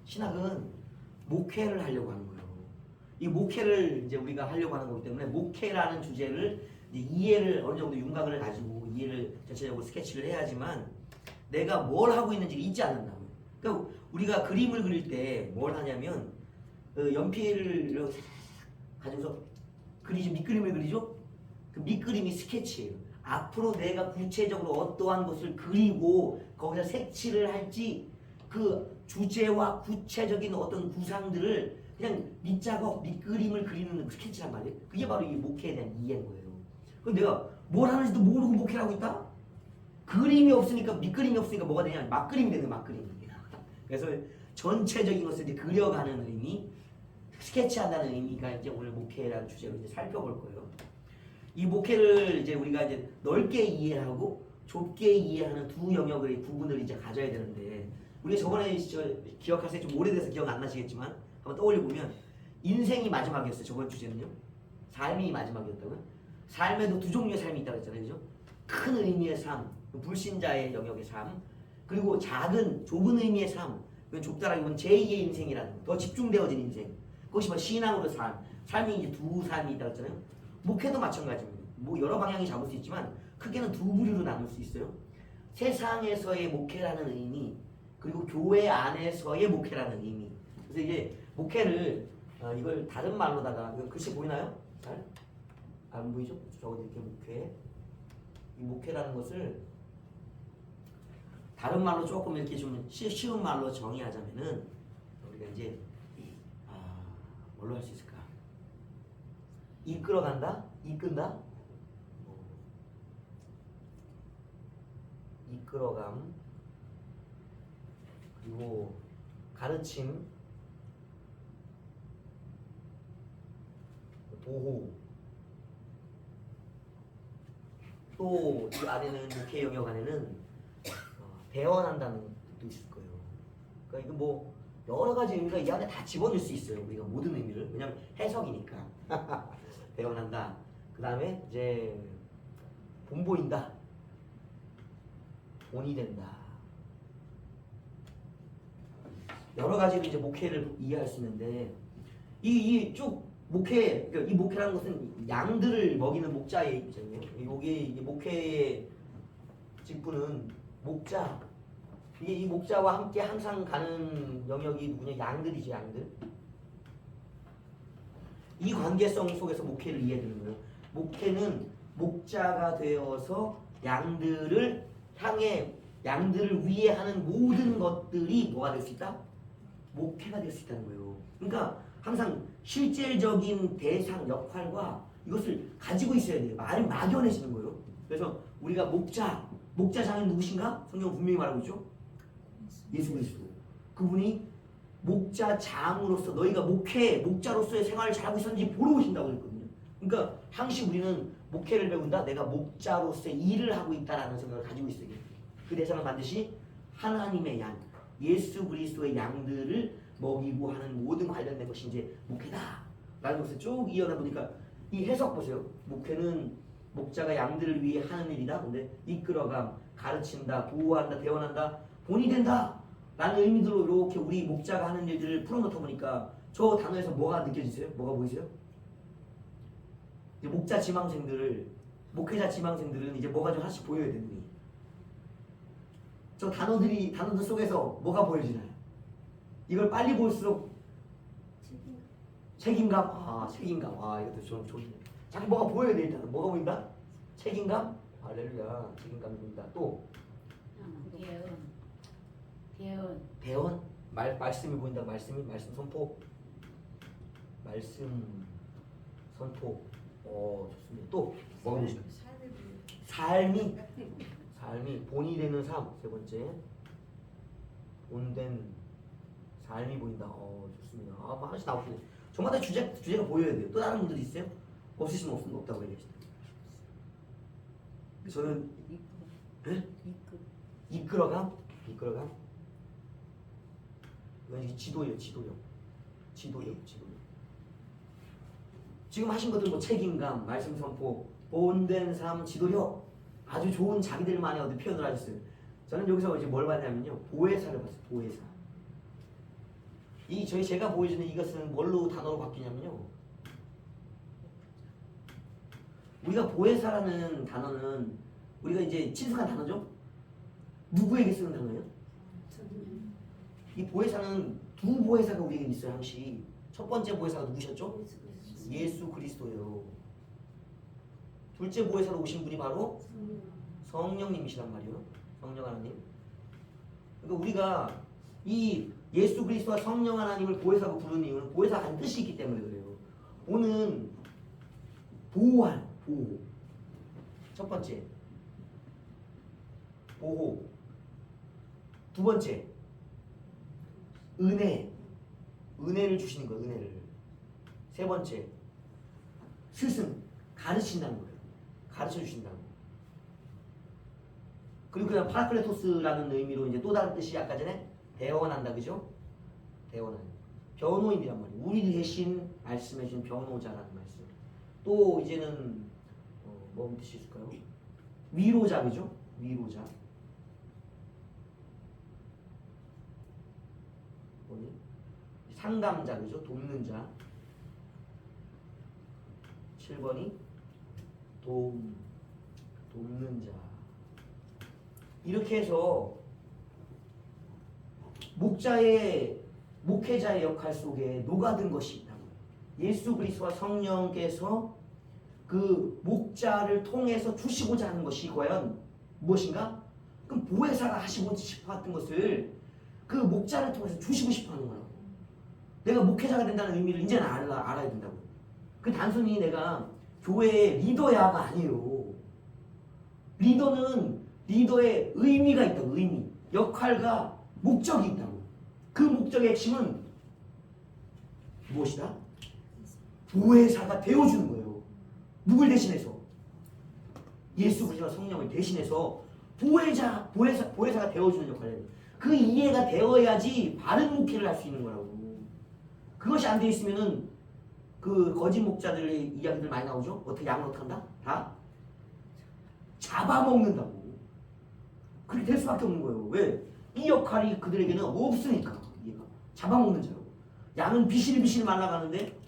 신학은 목회를 하려고 하는 거예요. 이 목회를 이제 우리가 하려고 하는 거기 때문에 목회라는 주제를 이제 이해를 어느 정도 윤곽을 가지고 이해를 전체적으로 스케치를 해야지만 내가 뭘 하고 있는지를 잊지 않는다고요. 그러니까 우리가 그림을 그릴 때 뭘 하냐면 연필을 가지고서 그리지 밑그림을 그리죠. 그 밑그림이 스케치예요. 앞으로 내가 구체적으로 어떠한 것을 그리고 거기서 색칠을 할지 그 주제와 구체적인 어떤 구상들을 그냥 밑작업, 밑그림을 그리는 스케치란 말이에요. 그게 바로 이 목회에 대한 이해인 거예요. 그럼 내가 뭘 하는지도 모르고 목회를 하고 있다? 그림이 없으니까, 밑그림이 없으니까 뭐가 되냐? 막그림이 되는 거예요, 막그림. 그래서 전체적인 것을 이제 그려가는 의미, 스케치한다는 의미가 이제 오늘 목회라는 주제로 이제 살펴볼 거예요. 이 목회를 이제 우리가 이제 넓게 이해하고 좁게 이해하는 두 영역의 부분을 이제 가져야 되는데, 우리가 저번에 기억하세요? 좀 오래돼서 기억 안 나시겠지만 한번 떠올려 보면 인생이 마지막이었어요. 저번 주제는요. 삶이 마지막이었다고요. 삶에도 두 종류의 삶이 있다고 했잖아요. 그죠? 큰 의미의 삶, 불신자의 영역의 삶, 그리고 작은 좁은 의미의 삶, 그건 좁다라기보다는 제2의 인생이라는 거, 더 집중되어진 인생. 그것이 뭐 신앙으로 삶이 이제 두 삶이 있다고 했잖아요. 목회도 마찬가지입니다. 뭐 여러 방향이 잡을 수 있지만 크게는 두 부류로 나눌 수 있어요. 세상에서의 목회라는 의미, 그리고 교회 안에서의 목회라는 의미. 그래서 이제 목회를 이걸 다른 말로다가, 이거 글씨 보이나요? 잘? 안 보이죠? 적어드릴게요. 목회. 이 목회라는 것을 다른 말로 조금 이렇게 좀 쉬운 말로 정의하자면은 우리가 이제 뭘로 할 수 있을까? 이끌어간다? 이끈다? 이끌어감, 그리고 가르침, 보호, 또 이 안에는 목회 영역 안에는 대언한다는 뜻도 있을 거예요. 그러니까 이거 뭐 여러 가지 의미가 이 안에 다 집어넣을 수 있어요. 우리가 모든 의미를. 왜냐면 해석이니까. 대언한다. 그 다음에 이제 본보인다. 본이 된다. 여러 가지로 이제 목회를 이해할 수 있는데 이 쭉 목회, 그러니까 이 목회라는 것은 양들을 먹이는 목자의 입장이에요. 여기 목회의 직분은 목자. 이 목자와 함께 항상 가는 영역이 누구냐? 양들이죠, 양들. 이 관계성 속에서 목회를 이해되는 거예요. 목회는 목자가 되어서 양들을 향해, 양들을 위해 하는 모든 것들이 뭐가 될 수 있다? 목회가 될 수 있다는 거예요. 그러니까 항상 실질적인 대상 역할과 이것을 가지고 있어야 돼요. 말을 막연해지는 거예요. 그래서 우리가 목자장은 누구신가? 성경 분명히 말하고 있죠. 예수 그리스도. 그분이 목자장으로서 너희가 목자로서의 생활을 잘하고 있었는지 보러 오신다고 했거든요. 그러니까 항시 우리는 목회를 배운다. 내가 목자로서의 일을 하고 있다라는 생각을 가지고 있어야 돼요. 그 대상은 반드시 하나님의 양, 예수 그리스도의 양들을 먹이고 하는 모든 관련된 것이 이제 목회다 라는 것을 쭉 이어나 보니까 이 해석 보세요. 목회는 목자가 양들을 위해 하는 일이다. 근데 이끌어감, 가르친다, 보호한다, 대언한다, 본이 된다 라는 의미들로 이렇게 우리 목자가 하는 일들을 풀어놓다 보니까 저 단어에서 뭐가 느껴지세요? 뭐가 보이세요? 이제 목자 지망생들, 목회자 지망생들은 이제 뭐가 좀 하나씩 보여야 되는 거예요. 저 단어들 속에서 뭐가 보여지나요? 이걸 빨리 볼수록 책임감. 책임감. 이것도 좀 좋네. 자꾸 뭐가 보여야 돼. 일단 뭐가 보인다? 책임감. 할렐루야. 책임감이 보인다. 또 대언. 말씀이 보인다. 말씀 선포. 말씀 선포. 좋습니다. 또 뭐가 보이죠? 삶이 본이 되는 삶. 세 번째. 본된 삶이 보인다. 좋습니다. 하나씩 나오시네. 저마다 주제가 보여야 돼요. 또 다른 분들 있어요? 없으시면 없다고 얘기하시죠. 저는 이끌어감. 이건 지도예요. 지도력. 지금 하신 것들 뭐 책임감, 말씀 선포, 본된 삶, 지도력, 아주 좋은 자기들만의 어떤 표현을 하셨어요. 저는 여기서 이제 뭘 봤냐면요, 보혜사를 봤어요. 보혜사. 제가 보여주는 이것은 뭘로 단어로 바뀌냐면요. 우리가 보혜사라는 단어는 우리가 이제 친숙한 단어죠. 누구에게 쓰는 단어예요? 이 보혜사는 두 보혜사가 우리에게 있어요. 항시 첫 번째 보혜사가 누구셨죠? 예수 그리스도예요. 둘째 보혜사로 오신 분이 바로 성령님이시란 말이에요. 성령 하나님. 그러니까 우리가 이 예수 그리스도와 성령 하나님을 보혜사로 부르는 이유는 보혜사가 한 뜻이 있기 때문에 그래요. 오는 보호할 보호. 첫 번째 보호. 두 번째 은혜를 주시는 거예요. 은혜를. 세 번째 스승 가르친다는 거예요. 가르쳐 주신다는 거예요. 그리고 그냥 파라클레토스라는 의미로 이제 또 다른 뜻이 아까 전에 대언한다, 그죠? 대언하는 변호인이란 말이에요. 우리 대신 말씀해 준 변호자라는 말씀. 또 이제는 뭔 뜻이 있을까요? 위로자, 그죠? 위로자. 뭐니? 상담자, 그죠? 돕는 자. 7번이 돕는 자. 이렇게 해서 목회자의 역할 속에 녹아든 것이 있다고. 예수 그리스도와 성령께서 그 목자를 통해서 주시고자 하는 것이 과연 무엇인가? 그럼 보혜사가 하시고 싶었던 것을 그 목자를 통해서 주시고 싶어 하는 거예요. 내가 목회자가 된다는 의미를 이제는 알아야 된다고. 그 단순히 내가 교회의 리더야가 아니에요. 리더는 리더의 의미가 있다고. 의미, 역할과 목적이 있다고. 그 목적의 핵심은 무엇이다? 보혜사가 되어주는 거예요. 누굴 대신해서? 예수 그리스도와 성령을 대신해서 보혜사가 되어주는 역할이에요. 그 이해가 되어야지 바른 목회를 할 수 있는 거라고. 그것이 안 돼 있으면은 그 거짓 목자들의 이야기들 많이 나오죠. 어떻게 양을 어떻게 한다? 다 잡아먹는다고. 그렇게 될 수밖에 없는 거예요. 왜? 이 역할이 그들에게는 없으니까. 얘가 잡아먹는 자라고. 양은 비실비실 말라가는데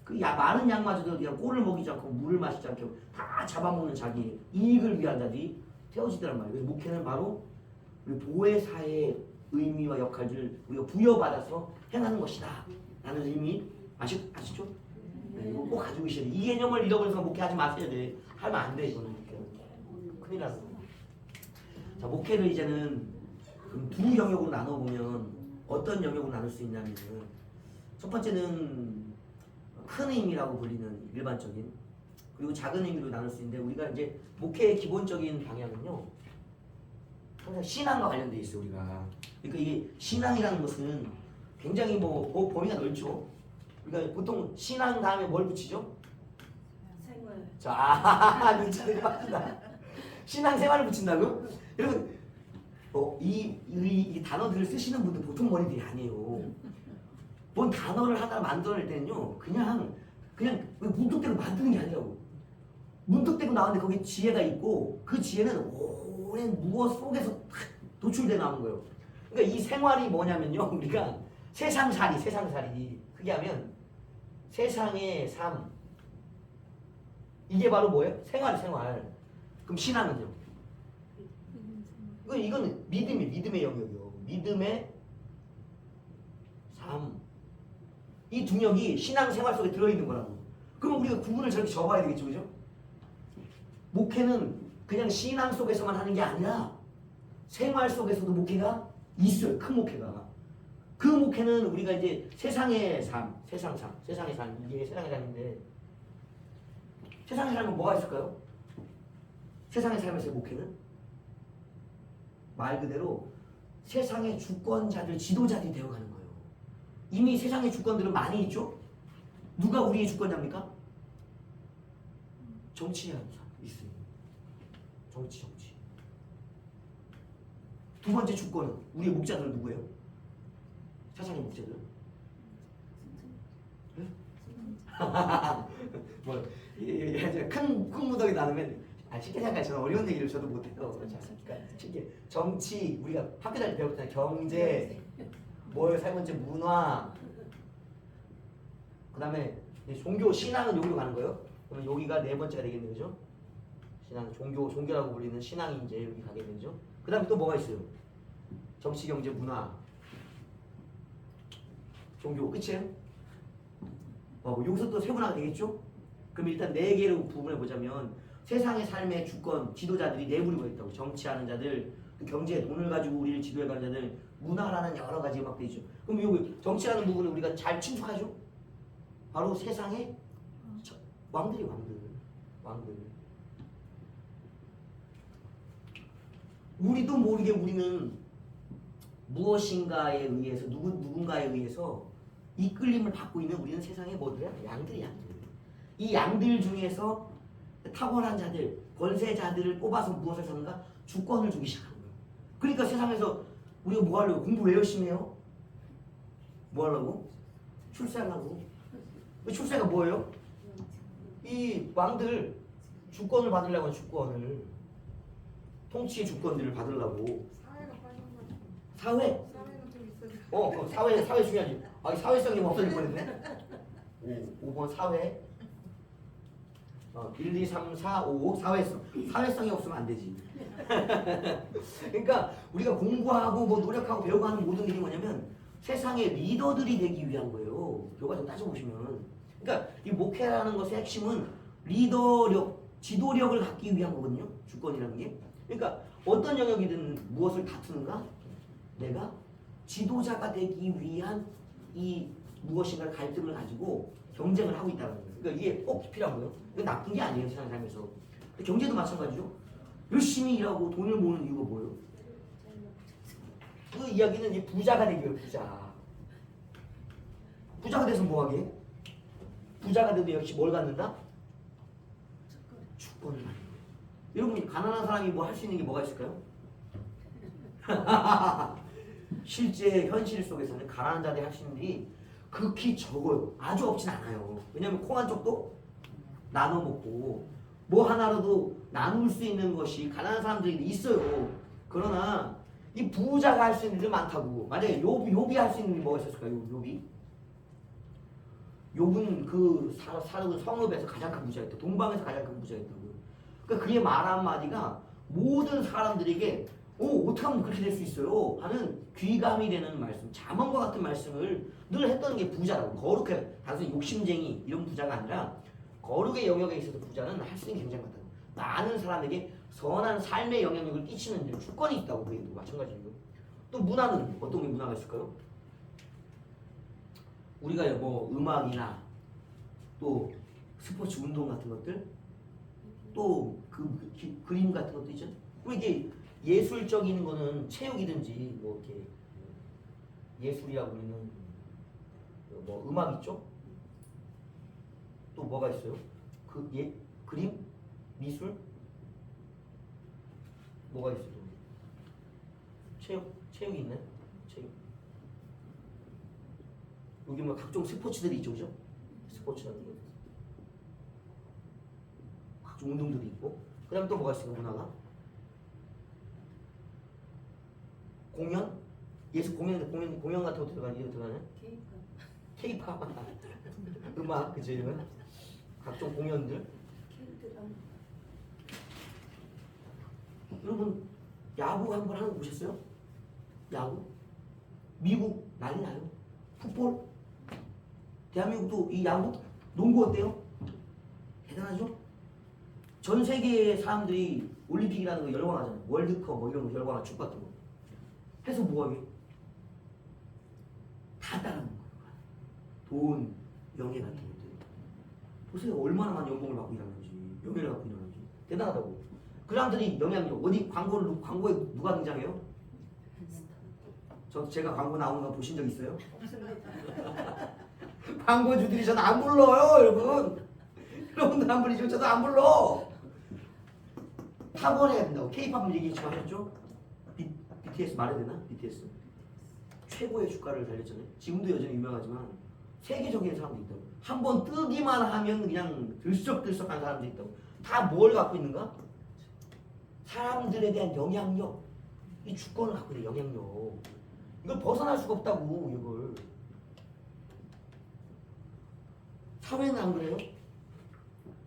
그 많은 양마저도 그냥 꼴을 먹이지 않고 물을 마시지 않고 다 잡아먹는 자기 이익을 위한 자들이 되어지더란 말이에요. 그래서 목회는 바로 우리 보혜사의 의미와 역할을 우리가 부여받아서 행하는 것이다 라는 의미 아시죠? 네, 이거 꼭 가지고 계셔야 돼. 이 개념을 잃어버려서 목회하지 마세요. 네. 하면 안 돼. 이거는 큰일 나서. 자, 목회를 이제는 두 영역으로 나눠보면 어떤 영역으로 나눌 수 있냐면은 첫 번째는 큰 의미라고 불리는 일반적인, 그리고 작은 의미로 나눌 수 있는데 우리가 이제 목회의 기본적인 방향은요 항상 신앙과 관련돼 있어요. 우리가 그러니까 이게 신앙이라는 것은 굉장히 범위가 넓죠. 우리가 보통 신앙 다음에 뭘 붙이죠? 생활. 자, 눈치를 봤다. 신앙생활을 붙인다고? 여러분, 이 단어들을 쓰시는 분들 보통 머리들이 아니에요. 뭔 단어를 하나 만들어낼 때는요, 그냥 문득대고 만드는 게 아니라고. 문득대고 나왔는데 거기에 지혜가 있고, 그 지혜는 오랜 무엇 속에서 탁 도출돼 나오는 거예요. 그러니까 이 생활이 뭐냐면요, 우리가 세상살이. 그게 하면 세상의 삶. 이게 바로 뭐예요? 생활. 그럼 신앙은요? 이건 믿음의 영역이요. 믿음의 삶. 이 두 영역이 신앙생활 속에 들어있는 거라고. 그럼 우리가 구분을 저렇게 적어야 되겠죠, 그죠? 목회는 그냥 신앙 속에서만 하는 게 아니라 생활 속에서도 목회가 있어요. 큰 목회가. 그 목회는 우리가 이제 세상의 삶, 이게 세상의 삶인데 세상의 삶은 뭐가 있을까요? 세상의 삶에서의 목회는 말 그대로 세상의 주권자들, 지도자들이 되어가는 거예요. 이미 세상의 주권들은 많이 있죠? 누가 우리의 주권자입니까? 정치라는 사람 있어요. 정치. 두 번째 주권은 우리의 목자들은 누구예요? 세상의 목자들. 큰 무더기 나누면 쉽게 생각해. 저는 어려운 얘기를 저도 못해요. 그러니까 쉽게 정치, 우리가 학교 다닐 때 배웠잖아요. 경제, 뭐예요? 세 번째 문화. 그 다음에 종교, 신앙은 여기로 가는 거예요. 그러면 여기가 네 번째가 되겠네요. 그죠? 신앙, 종교라고 불리는 신앙이 이제 여기 가겠네요. 그 다음에 또 뭐가 있어요? 정치, 경제, 문화. 종교, 끝이에요? 여기서 또 세분화가 되겠죠? 그럼 일단 네 개로 부분해 보자면 세상의 삶의 주권, 지도자들이 네 부류가 있다고. 정치하는 자들, 경제, 돈을 가지고 우리를 지도해가는 자들, 문화라는 여러 가지가 막 되죠. 그럼 여기 정치라는 부분을 우리가 잘 친축하죠? 바로 세상의 왕들이 왕들. 우리도 모르게 우리는 무엇인가에 의해서 누군가에 의해서 이끌림을 받고 있는 우리는 세상의 뭐들이야? 양들. 이 양들 중에서 탁월한 자들, 권세자들을 뽑아서 무엇을 사는가? 주권을 주기 시작하는 거예요. 그러니까 세상에서 우리가 뭐 하려고? 공부 왜 열심히 해요? 뭐 하려고? 출세하려고. 출세가 뭐예요? 이 왕들 주권을 받으려고 하는 주권을, 통치의 주권들을 받으려고. 사회가 빠진 거 같아. 사회? 사회가 좀 있어야 돼. 사회 중요하지. 사회성이 없어질 뻔했네. 5번 사회. 1, 2, 3, 4, 5 사회성. 사회성이 없으면 안 되지. 그러니까 우리가 공부하고 뭐 노력하고 배우고 하는 모든 일이 뭐냐면 세상의 리더들이 되기 위한 거예요. 교과서 따져보시면. 그러니까 이 목회라는 것의 핵심은 리더력, 지도력을 갖기 위한 거거든요. 주권이라는 게. 그러니까 어떤 영역이든 무엇을 다투는가? 내가 지도자가 되기 위한 이 무엇인가 갈등을 가지고 경쟁을 하고 있다는 거예요. 그러니까 이게 꼭 필요한 거예요. 이거 나쁜 게 아니에요, 세상 살면서. 경제도 마찬가지죠. 열심히 일하고 돈을 모으는 이유가 뭐예요? 그 이야기는 이 부자가 되기 위해 부자. 부자가 돼서 뭐하게? 부자가 돼도 역시 뭘 갖는다? 주권을 갖는 거예요. 여러분, 가난한 사람이 뭐 할 수 있는 게 뭐가 있을까요? 실제 현실 속에서는 가난한 자들이 할 수 있는 일이 극히 적어요. 아주 없진 않아요. 왜냐하면 콩 한 쪽도 나눠 먹고 뭐 하나라도 나눌 수 있는 것이 가난한 사람들이 있어요. 그러나 이 부자가 할 수 있는 일은 많다고. 만약에 욥이 할 수 있는 일이 뭐가 있었을까요? 욥이? 욥은 그 사는 성읍에서 가장 큰 부자였다. 동방에서 가장 큰 부자였다고요. 그러니까 그의 말 한마디가 모든 사람들에게 어떻게 하면 그렇게 될 수 있어요? 하는 귀감이 되는 말씀, 자문과 같은 말씀을 늘 했던 게 부자라고. 거룩해, 단순히 욕심쟁이 이런 부자가 아니라 거룩의 영역에 있어서 부자는 할 수 있는 게 굉장히 많다고. 많은 사람에게 선한 삶의 영향력을 끼치는 주권이 있다고. 그게 마찬가지고요. 또 문화는 어떤 게 문화가 있을까요? 우리가 뭐 음악이나 또 스포츠 운동 같은 것들, 또 그림 같은 것도 있죠. 그럼 이게 예술적인 거는 체육이든지 뭐 이렇게 예술이라고 우리는 뭐 음악 있죠. 또 뭐가 있어요? 그림, 미술, 뭐가 있어요? 체육이 있네. 체육. 여기 뭐 각종 스포츠들이 있죠, 그죠? 스포츠라는 거. 각종 운동들이 있고. 그다음 또 뭐가 있어요, 문화가? 공연? 예술 공연 같은 거 들어가냐? 케이팝. 음악, 그죠? 이러면 각종 공연들. 여러분 야구 한번 하는 거 보셨어요? 야구? 미국 난리 나요. 풋볼. 대한민국도 이 야구, 농구 어때요? 대단하죠? 전 세계의 사람들이 올림픽이라는 거 열광하잖아요. 월드컵 뭐 이런 거 열광하고 축구 같은 거. 해서 뭐하게? 다 따르는 거예요. 돈, 명예 같은 것들. 보세요. 얼마나 많은 연봉을 받고 일하는지, 명예를 갖고 일하는지. 대단하다고. 그 사람들이 영향력, 어디 광고에 누가 등장해요? 제가 광고 나오는 거 보신 적 있어요? 광고주들이 저는 안 불러요, 여러분. 여러분들 안 부르시고 저도 안 불러. 탁월해야 된다고. K-팝 얘기 지금 하셨죠? BTS 말해야 되나? BTS 최고의 주가를 달렸잖아요. 지금도 여전히 유명하지만 세계적인 사람도 있다고. 한번 뜨기만 하면 그냥 들썩들썩한 사람도 있다고. 다 뭘 갖고 있는가? 사람들에 대한 영향력. 이 주권을 갖고 있는 영향력. 이걸 벗어날 수가 없다고 이걸. 사회는 안 그래요?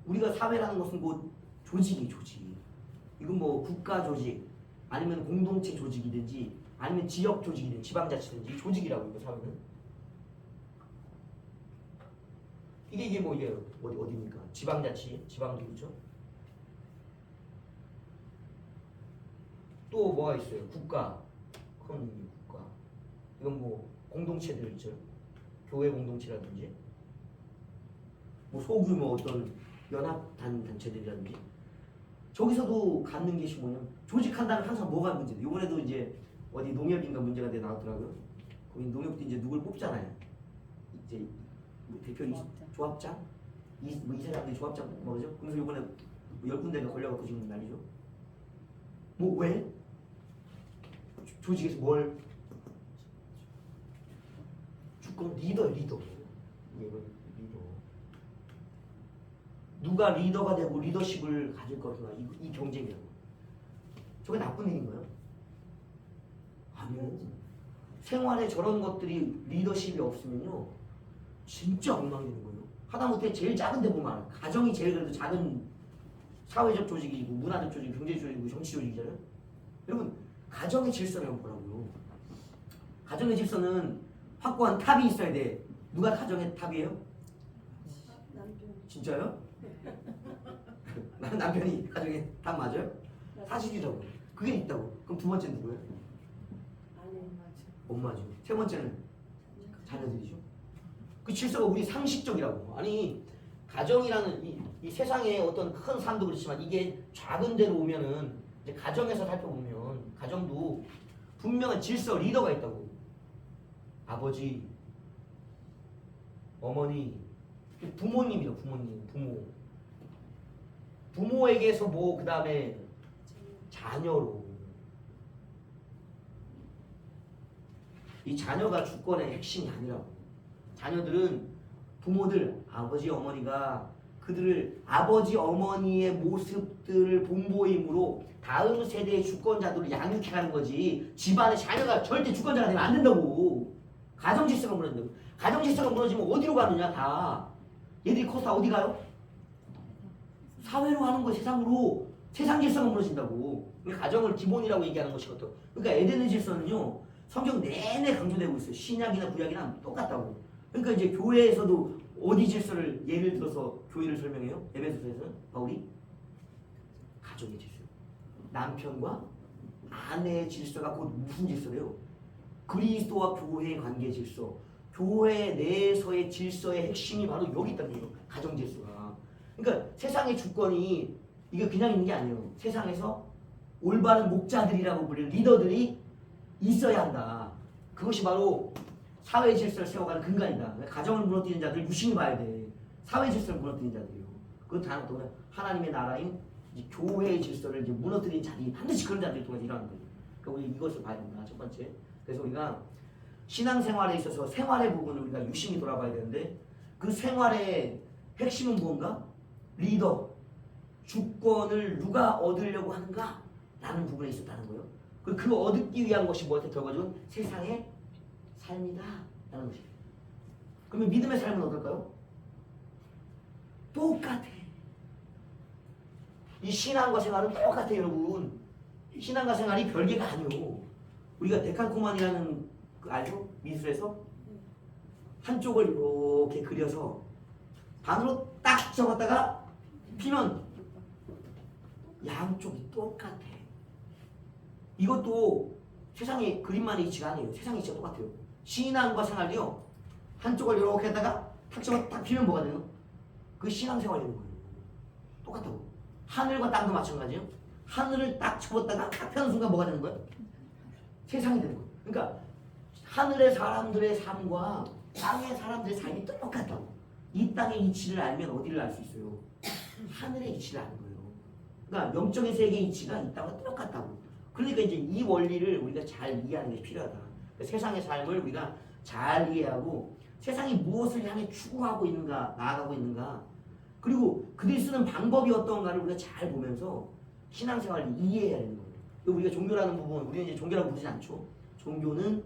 우리가 사회라는 것은 곧 조직이 조직. 이건 뭐 국가 조직 아니면 공동체 조직이든지 아니면 지역 조직이든지 지방자치든지 조직이라고 이거 사회는. 이게 뭐 이게 어디입니까? 지방자치, 지방조직이죠. 또 뭐가 있어요? 국가, 그건 국가. 이건 뭐 공동체들 있죠. 교회 공동체라든지, 뭐 소규모 어떤 연합 단체들이라든지. 저기서도 갖는 것이 뭐냐면 조직한다면 항상 뭐가 문제돼? 이번에도 이제 어디 농협인가 문제가 돼 나왔더라고요. 거기 농협도 이제 누굴 뽑잖아요. 이제 뭐 대표 조합장, 이 사람들이 조합장 뭐죠? 그래서 이번에 10군데가 걸려갖고 지금 난리죠. 뭐 왜? 조직에서 뭘? 주권 리더. 이거 리더. 누가 리더가 되고 리더십을 가질 것인가 이 경쟁이라고. 저게 나쁜 일인가요? 아니요. 생활에 저런 것들이 리더십이 없으면요 진짜 엉망되는 거예요. 하다못해 제일 작은 데 보면 가정이 제일 그래도 작은 사회적 조직이고 문화적 조직, 경제적 조직이고 정치 조직이잖아요. 여러분 가정의 질서를 한번 보라고요. 가정의 질서는 확고한 탑이 있어야 돼. 누가 가정의 탑이에요? 남편. 진짜요? 남편이 가정의 탑 맞아요? 사실이라고. 그게 있다고. 그럼 두 번째는 누구예요? 아내. 엄마죠. 세 번째는 자녀들이죠. 그 질서가 우리 상식적이라고. 아니 가정이라는 이 세상에 어떤 큰 삶도 그렇지만 이게 작은 데로 오면은 이제 가정에서 살펴보면 가정도 분명한 질서 리더가 있다고. 아버지, 어머니, 부모님이죠. 부모. 부모에게서 뭐 그 다음에 자녀로. 이 자녀가 주권의 핵심이 아니라고. 자녀들은 부모들, 아버지, 어머니가 그들을 아버지, 어머니의 모습들을 본보임으로 다음 세대의 주권자들을 양육해가는 거지. 집안의 자녀가 절대 주권자가 되면 안 된다고. 가정 질서가 무너진다고. 가정 질서가 무너지면 어디로 가느냐 다. 얘들이 커서 다 어디 가요? 사회로 가는 거예요. 세상으로. 세상 질서가 무너진다고. 가정을 기본이라고 얘기하는 것이거든. 그러니까 에덴의 질서는요. 성경 내내 강조되고 있어요. 신약이나 구약이나 똑같다고. 그러니까 이제 교회에서도 어디 질서를 예를 들어서 교회를 설명해요? 에베소서에서는 바울이 가정의 질서. 남편과 아내의 질서가 곧 무슨 질서래요? 그리스도와 교회의 관계 질서. 교회 내에서의 질서의 핵심이 바로 여기 있다는 거예요. 가정 질서가. 그러니까 세상의 주권이 이게 그냥 있는 게 아니에요. 세상에서 올바른 목자들이라고 불리는 리더들이 있어야 한다. 그것이 바로 사회 질서를 세워가는 근간이다. 가정을 무너뜨리는 자들 유심히 봐야 돼. 사회 질서를 무너뜨리는 자들이요. 그건 다른 어떤 하나님의 나라인 이제 교회의 질서를 이제 무너뜨리는 자들이 반드시 그런 자들이 통해서 일어나는 거예요. 그러니까 우리 이것을 봐야 된다. 첫 번째. 그래서 우리가 신앙생활에 있어서 생활의 부분을 우리가 유심히 돌아봐야 되는데 그 생활의 핵심은 뭔가? 리더, 주권을 누가 얻으려고 하는가? 라는 부분에 있었다는 거예요. 그 얻기 위한 것이 뭐한테 결과적으로 세상의 삶이다 라는 것이에요. 그러면 믿음의 삶은 어떨까요? 똑같아. 이 신앙과 생활은 똑같아요. 여러분 신앙과 생활이 별개가 아니에요. 우리가 데칼코만이라는 그 알죠? 미술에서 한쪽을 이렇게 그려서 반으로 딱 접었다가 피면 양쪽이 똑같아. 이것도 세상의 그림만의 이치가 아니에요. 세상의 이치가 똑같아요. 신앙과 생활이요. 한쪽을 이렇게 했다가 탁 접어 딱 피면 뭐가 돼요? 그게 신앙생활이 되는 거예요. 똑같다고. 하늘과 땅도 마찬가지예요. 하늘을 딱 접었다가 딱 펴는 순간 뭐가 되는 거예요? 세상이 되는 거예요. 그러니까 하늘의 사람들의 삶과 땅의 사람들의 삶이 똑같다고. 이 땅의 이치를 알면 어디를 알 수 있어요? 하늘의 이치를 아는 거예요. 그러니까 영적인 세계의 이치가 이 땅과 똑같다고. 그러니까 이제 이 원리를 우리가 잘 이해하는 게 필요하다. 그러니까 세상의 삶을 우리가 잘 이해하고 세상이 무엇을 향해 추구하고 있는가, 나아가고 있는가, 그리고 그들이 쓰는 방법이 어떤가를 우리가 잘 보면서 신앙생활을 이해해야 되는 거예요. 우리가 종교라는 부분, 우리는 이제 종교라고 부르지 않죠. 종교는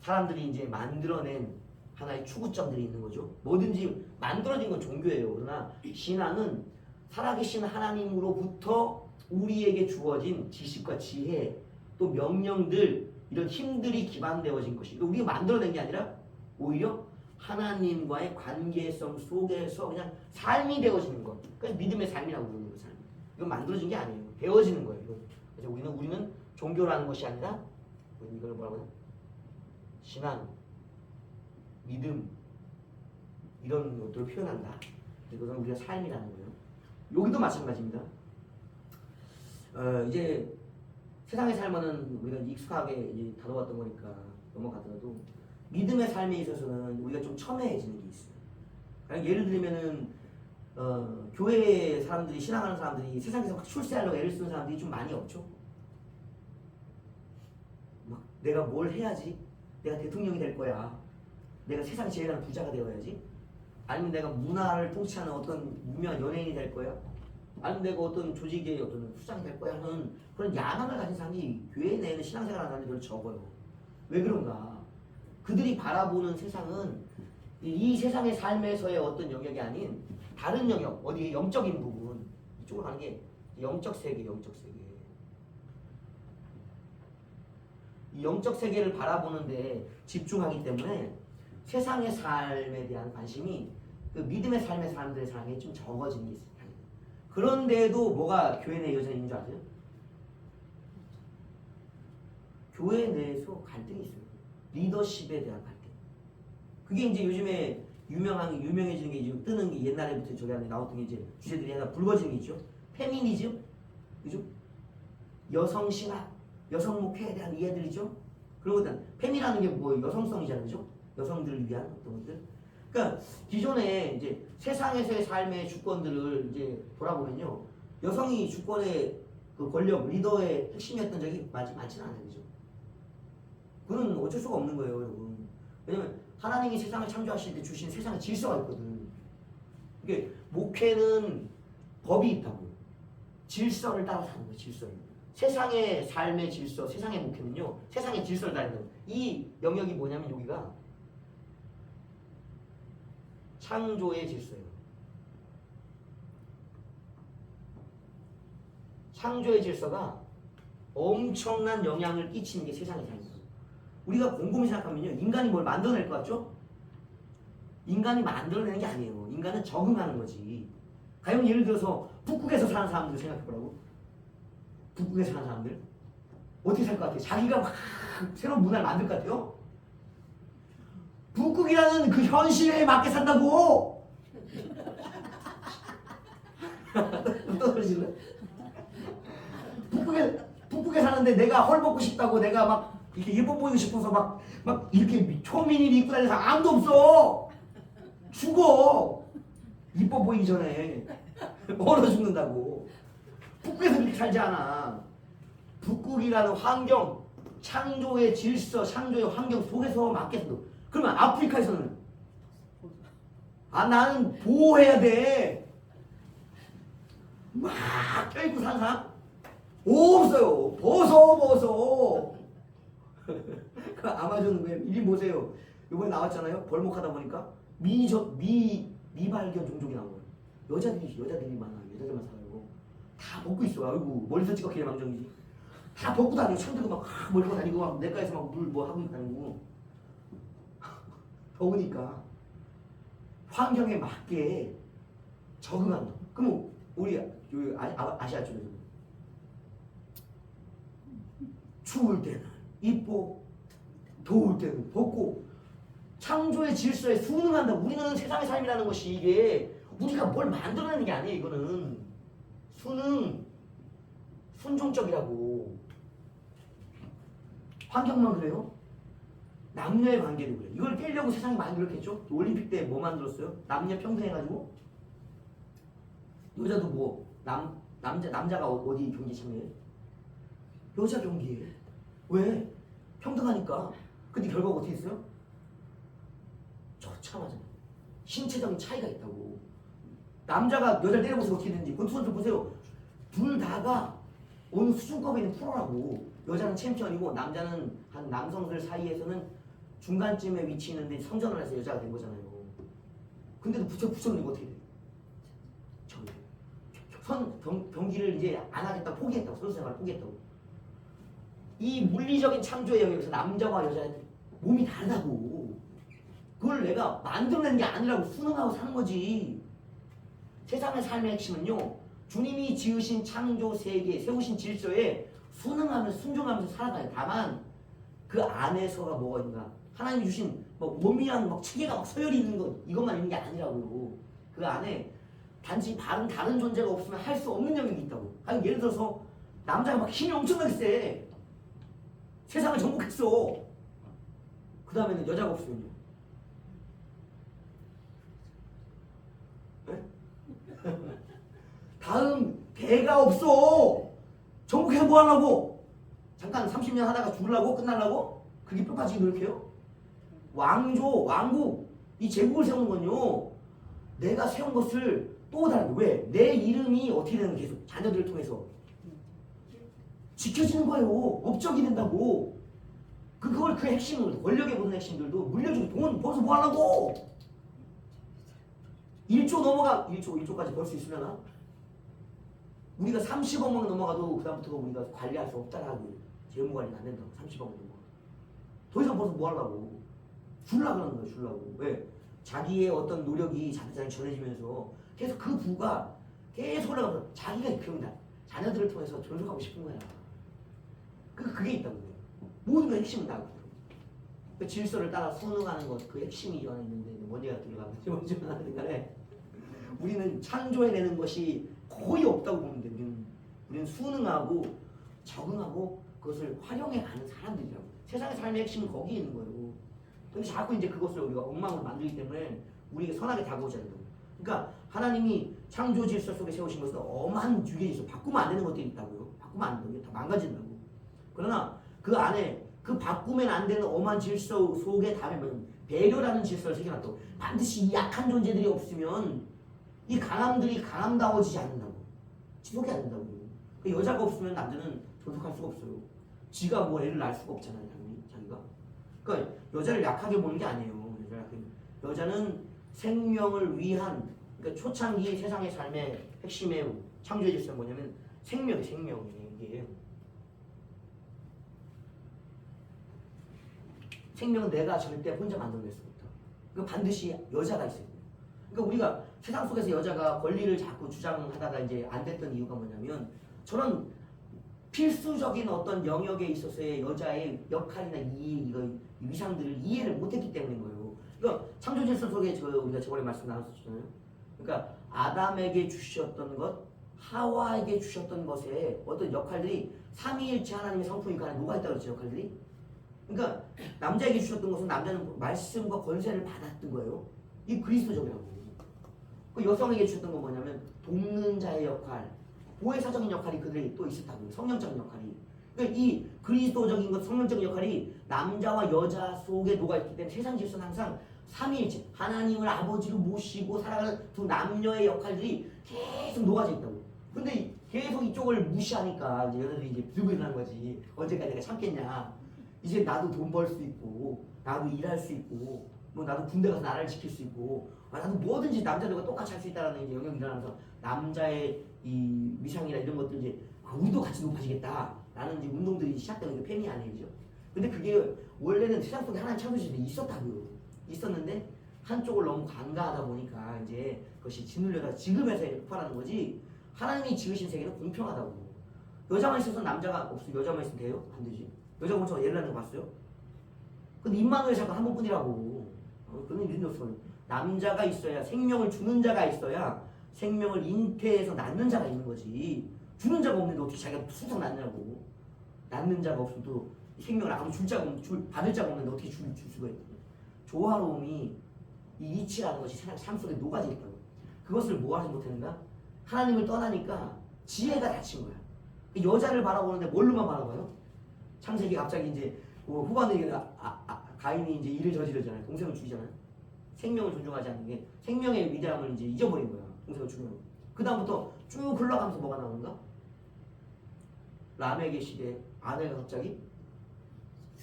사람들이 이제 만들어낸 하나의 추구점들이 있는 거죠. 뭐든지 만들어진 건 종교예요. 그러나 신앙은 살아계신 하나님으로부터 우리에게 주어진 지식과 지혜 또 명령들 이런 힘들이 기반되어진 것이 우리가 만들어낸 게 아니라 오히려 하나님과의 관계성 속에서 그냥 삶이 되어지는 것. 그래서 믿음의 삶이라고 부르는 거 삶. 이건 만들어진 게 아니에요. 되어지는 거예요. 이건. 그래서 우리는 종교라는 것이 아니라 이걸 뭐라고 해요? 신앙, 믿음 이런 것들을 표현한다. 이것은 우리가 삶이라는 거예요. 여기도 마찬가지입니다. 이제 세상의 삶은 우리가 익숙하게 이제 다뤄왔던 거니까 넘어가더라도 믿음의 삶에 있어서는 우리가 좀 첨예해지는 게 있어요. 그러니까 예를 들면은 교회 사람들이 신앙하는 사람들이 세상에서 출세하려고 애를 쓰는 사람들이 좀 많이 없죠. 막 내가 뭘 해야지, 내가 대통령이 될 거야, 내가 세상 제일 난 부자가 되어야지, 아니면 내가 문화를 통치하는 어떤 유명한 연예인이 될 거야, 아니면 내가 어떤 조직의 어떤 수장이 될 거야 하는 그런 야망을 가진 사람이 교회 내에는 신앙생활하는 사람들이 별로 적어요. 왜 그런가? 그들이 바라보는 세상은 이 세상의 삶에서의 어떤 영역이 아닌 다른 영역, 어디 영적인 부분 이쪽으로 가는 게 영적 세계, 영적 세계. 이 영적 세계를 바라보는데 집중하기 때문에 세상의 삶에 대한 관심이 그 믿음의 삶의 사람들의 사랑에 좀 적어지는 게 있어요. 그런데도 뭐가 교회 내 여전히 있는 줄 아세요? 교회 내에서 갈등이 있어요. 리더십에 대한 갈등. 그게 이제 요즘에 유명해지는 게 이제 뜨는 게 옛날에부터 저기 안에 나왔던 게 이제 주제들이 하나 불거지는 게 있죠. 페미니즘, 그죠? 여성 신학, 여성 목회에 대한 이해들이죠. 그리고 일단 페미라는 게 뭐 여성성이잖아요, 그죠? 여성들을 위한 어떤 것들. 그러니까 기존에 이제 세상에서의 삶의 주권들을 이제 돌아보면요, 여성이 주권의 그 권력 리더의 핵심이었던 적이 많지는 않아요, 그죠? 그건 어쩔 수가 없는 거예요, 여러분. 왜냐면 하나님이 세상을 창조하실 때 주신 세상의 질서가 있거든. 이게 목회는 법이 있다고. 질서를 따라 사는 거예요, 질서를. 세상의 삶의 질서, 세상의 목회는요, 세상의 질서를 따르는 거예요. 이 영역이 뭐냐면 여기가 창조의 질서예요. 창조의 질서가 엄청난 영향을 끼치는 게 세상의 삶이에요. 우리가 곰곰이 생각하면요, 인간이 뭘 만들어낼 것 같죠? 인간이 만들어내는 게 아니에요. 인간은 적응하는 거지. 가령 예를 들어서 북극에서 사는 사람들 생각해보라고. 북극에서 사는 사람들 어떻게 살 것 같아요? 자기가 막 새로운 문화를 만들 것 같아요? 북극이라는 그 현실에 맞게 산다고! 떨어지네? 북극에 사는데 내가 헐 벗고 싶다고 내가 막 이렇게 예뻐 보이고 싶어서 막 이렇게 초미니를 입고 다니는 사람 아무도 없어! 죽어! 이뻐 보이기 전에 얼어 죽는다고. 북극에서 그렇게 살지 않아. 북극이라는 환경, 창조의 질서, 창조의 환경 속에서 맞게 산다. 그러면 아프리카에서는 나는 보호해야 돼. 막 껴입고 사는 사람? 없어요. 벗어. 그 아마존 왜 이리 보세요. 이번에 나왔잖아요. 벌목하다 보니까 미발견 종족이 나온 거예요. 여자들이 많아. 여자들만 살고 다 벗고 있어. 아이고 멀리서 찍어 기래 망정이지. 다 벗고 다니고 창 들고 막 멀고 다니고 막 내과에서 막 물 뭐 하고 다니고. 더우니까 환경에 맞게 적응한다. 그럼 우리 아시아 쪽에서 추울 때는 입고 더울 때는 벗고 창조의 질서에 순응한다. 우리는 세상의 삶이라는 것이 이게 우리가 뭘 만들어내는 게 아니에요. 이거는 순종적이라고. 환경만 그래요? 남녀의 관계도 그래요. 이걸 깨려고 세상이 많이 노력했죠. 올림픽 때 뭐 만들었어요? 남녀 평등해가지고 여자도 뭐 남자가 어디 경기 참여해? 여자 경기에. 왜? 평등하니까. 근데 결과가 어떻게 했어요? 처참하잖아요. 신체적인 차이가 있다고. 남자가 여자를 때려보세요. 어떻게 되는지. 권투 선수 보세요. 둘 다가 어느 수준급에 있는 프로라고. 여자는 챔피언이고 남자는 한 남성들 사이에서는 중간쯤에 위치 있는데 성전을 해서 여자가 된 거잖아요. 근데도 붙였는데 이거 어떻게 돼? 경기를 이제 안 하겠다고 포기했다고. 선수 생활을 포기했다고. 이 물리적인 창조의 영역에서 남자와 여자의 몸이 다르다고. 그걸 내가 만들어낸 게 아니라고 순응하고 사는 거지. 세상의 삶의 핵심은요, 주님이 지으신 창조 세계, 세우신 질서에 순응하면서 순종하면서 살아가요. 다만 그 안에서가 뭐가 있는가? 하나님이 주신 뭐 몸이랑 막 체계가 막 서열이 있는 것, 이것만 있는 게 아니라고요. 그 안에 단지 다른 존재가 없으면 할 수 없는 영역이 있다고. 아니, 예를 들어서 남자가 막 힘이 엄청나게 세. 세상을 정복했어. 그 다음에는 여자가 없으면요. 네? 다음 배가 없어. 정복해서 뭐 하려고? 잠깐 30년 하다가 죽으려고? 끝나려고? 그게 뼈빠지게 노력해요? 왕국, 이 제국을 세우는 건요, 내가 세운 것을 또 다르게. 왜? 내 이름이 어떻게 되는 계속 자녀들을 통해서 지켜지는 거예요. 업적이 된다고. 그걸 그 핵심을, 권력의 모든 핵심들도 물려주고 돈 벌어서 뭐 하려고? 1조까지 벌 수 있으려나? 우리가 30억만 넘어가도 그다음부터 우리가 관리할 수 없다라고. 재무관리가 안 된다고. 30억만 넘어가. 더 이상 벌어서 뭐 하려고? 주려고 하는 거예요. 주려고. 왜? 자기의 어떤 노력이 자기장에 전해지면서 계속 그 부가 계속 올라가면서 자기가 이끌다. 자녀들을 통해서 존속하고 싶은 거야. 그게 있다고. 모든 게 핵심은 다 그 질서를 따라 순응하는 것, 그 핵심이 안에 있는데 뭔지가 들어가는지 뭔지는 안 간에 우리는 창조해내는 것이 거의 없다고 보는데 우리는 순응하고 적응하고 그것을 활용해가는 사람들이라고. 세상의 삶의 핵심은 거기에 있는 거예요. 근데 자꾸 이제 그것을 우리가 엉망으로 만들기 때문에 우리에게 선하게 다가오지 않는다고. 그러니까 하나님이 창조 질서 속에 세우신 것은 엄한 주기에 있어. 바꾸면 안 되는 것들이 있다고요. 바꾸면 안 된다고. 다 망가진다고. 그러나 그 안에 그 바꾸면 안 되는 엄한 질서 속에 다음에 배려라는 질서를 새겨놨다고. 반드시 이 약한 존재들이 없으면 이 강함들이 강함다워지지 않는다고. 지속이 안 된다고. 그 여자가 없으면 남자는 존속할 수가 없어요. 지가 뭐 애를 낳을 수가 없잖아요. 당연히 자기가. 그러니까 여자를 약하게 보는 게 아니에요. 여자는 생명을 위한, 그러니까 초창기 세상의 삶의 핵심의 창조의 질서가 뭐냐면 생명이에요. 이게. 생명은 내가 절대 혼자 만들어낼 수 없다. 그러니까 반드시 여자가 있어요. 그러니까 우리가 세상 속에서 여자가 권리를 자꾸 주장하다가 이제 안 됐던 이유가 뭐냐면 저런 필수적인 어떤 영역에 있어서의 여자의 역할이나 이 위상들을 이해를 못했기 때문인 거예요. 그러니까 창조 질서 속에 우리가 저번에 말씀 나눴었잖아요. 그러니까 아담에게 주셨던 것, 하와에게 주셨던 것에 어떤 역할들이 삼위일체 하나님의 성품이 그 안에 녹아있다고 그랬죠. 역할들이. 그러니까 남자에게 주셨던 것은 남자는 말씀과 권세를 받았던 거예요. 이 그리스도적이라고. 그 여성에게 주셨던 건 뭐냐면 돕는 자의 역할, 보혜사적인 역할이 그들이 또 있었다고요. 성령적인 역할이. 그러니까 이 그리스도적인 것, 성령적인 역할이 남자와 여자 속에 녹아있기 때문에 세상 질서는 항상 삼위일체, 하나님을 아버지로 모시고 살아가는 두 남녀의 역할들이 계속 녹아져 있다고. 근데 계속 이쪽을 무시하니까 이제 여자들이 이제 들고 일어나는 거지. 언제까지 내가 참겠냐. 이제 나도 돈 벌 수 있고, 나도 일할 수 있고, 뭐 나도 군대 가서 나라를 지킬 수 있고, 나도 뭐든지 남자들과 똑같이 할 수 있다라는 이제 영역이 일어나면서 남자의 이 위상이나 이런 것들 이제 우리도 같이 높아지겠다라는 이제 운동들이 시작되는 게 페미아니즘이죠. 근데 그게 원래는 세상 속에 하나님 창조주에 있었다고요. 있었는데 한쪽을 너무 간과하다 보니까 이제 그것이 짓눌려다 지금에서 이제 폭발하는 거지. 하나님이 지으신 세계는 공평하다고. 여자만 있어서 남자가 없으면 여자만 있으면 돼요? 안 되지. 여자가 먼저 예를 들는 거 봤어요? 근데 임마누엘 사건 한 번뿐이라고. 그건 윤정수. 남자가 있어야, 생명을 주는 자가 있어야 생명을 잉태해서 낳는 자가 있는 거지. 주는 자가 없는데 어떻게 자기가 수상 낳느냐고. 낳는 자가 없으면 또 생명을 아무 줄 자가 없는, 받을 자가 없는데 어떻게 줄 수가 있고. 조화로움이 이 이치라는 것이 삶 속에 녹아져 있다고. 그것을 뭐 하지 못했는가? 하나님을 떠나니까 지혜가 닫힌 거야. 여자를 바라보는데 뭘로만 바라봐요? 창세기 갑자기 이제 후반에 가인이 이제 일을 저지르잖아요. 동생을 죽이잖아요. 생명을 존중하지 않는 게 생명의 위대함을 이제 잊어버린 거야. 동생을 죽이면. 그 다음부터 쭉 흘러가면서 뭐가 나오는가? 라멕의 시대 아내가 갑자기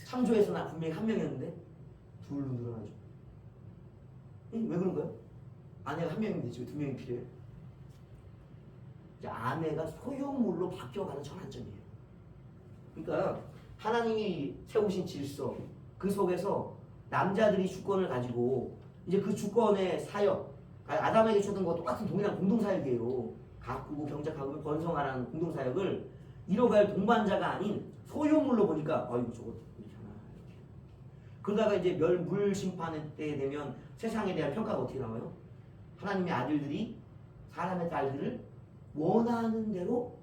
창조에서는 분명히 한 명이었는데 둘로 늘어나죠. 왜 그런 거야? 아내가 한 명인데 지금 두 명이 필요해. 이제 아내가 소유물로 바뀌어가는 전환점이에요. 그러니까 하나님이 세우신 질서 그 속에서 남자들이 주권을 가지고 이제 그 주권의 사역, 아담에게 주던 거 똑같은 동일한 공동사역이에요. 가꾸고 경작하고 번성하라는 공동사역을 이뤄갈 동반자가 아닌 소유물로 보니까 이거 저거 이렇게 하나 이렇게. 그러다가 이제 물 심판 때 되면 세상에 대한 평가가 어떻게 나와요? 하나님의 아들들이 사람의 딸들을 원하는 대로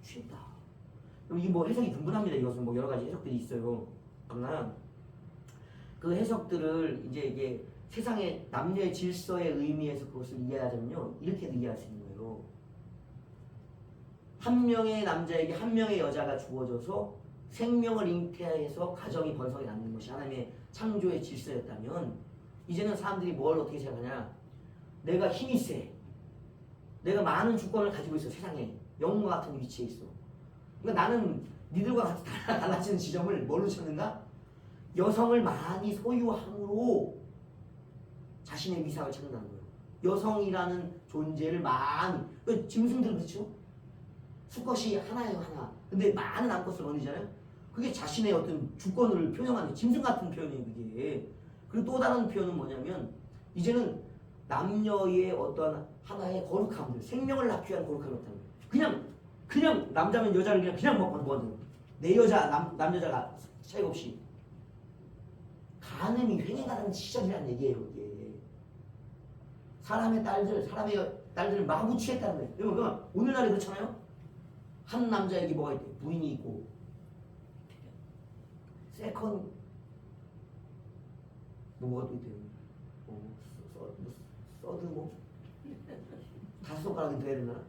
취했다. 그럼 이게 뭐 해석이 분분합니다. 이것은 뭐 여러 가지 해석들이 있어요. 그러나 그 해석들을 이제 이게 세상의 남녀의 질서의 의미에서 그것을 이해하자면요, 이렇게도 이해할 수 있는 거예요. 한 명의 남자에게 한 명의 여자가 주어져서 생명을 잉태해서 가정이 번성해 낳는 것이 하나님의 창조의 질서였다면, 이제는 사람들이 뭘 어떻게 생각하냐? 내가 힘이 세, 내가 많은 주권을 가지고 있어. 세상에 영웅과 같은 위치에 있어. 그러니까 나는 니들과 같이 달라지는 지점을 뭘로 찾는가? 여성을 많이 소유함으로 자신의 위상을 찾는다는 거예요. 여성이라는 존재를 많이, 짐승들 그렇죠? 수컷이 하나예요, 하나. 근데 많은 암컷을 거느리잖아요. 그게 자신의 어떤 주권을 표현하는 짐승 같은 표현이에요, 그게. 그리고 또 다른 표현은 뭐냐면, 이제는 남녀의 어떤 하나의 거룩함들, 생명을 낳기 위한 거룩함이 없다는 거예요. 그냥 남자면 여자를 그냥 먹거든. 내 여자, 남여자가 차이 없이. 간음이 횡행하는 시절이라는 얘기예요, 이게. 사람의 딸들을 마구 취했다는 거예요. 그러면 오늘날에 그렇잖아요. 한 남자에게 뭐가 있대? 부인이 있고, 세컨 뭐가 또 있대요. 서드 뭐 다섯 손가락이 돼야 되나?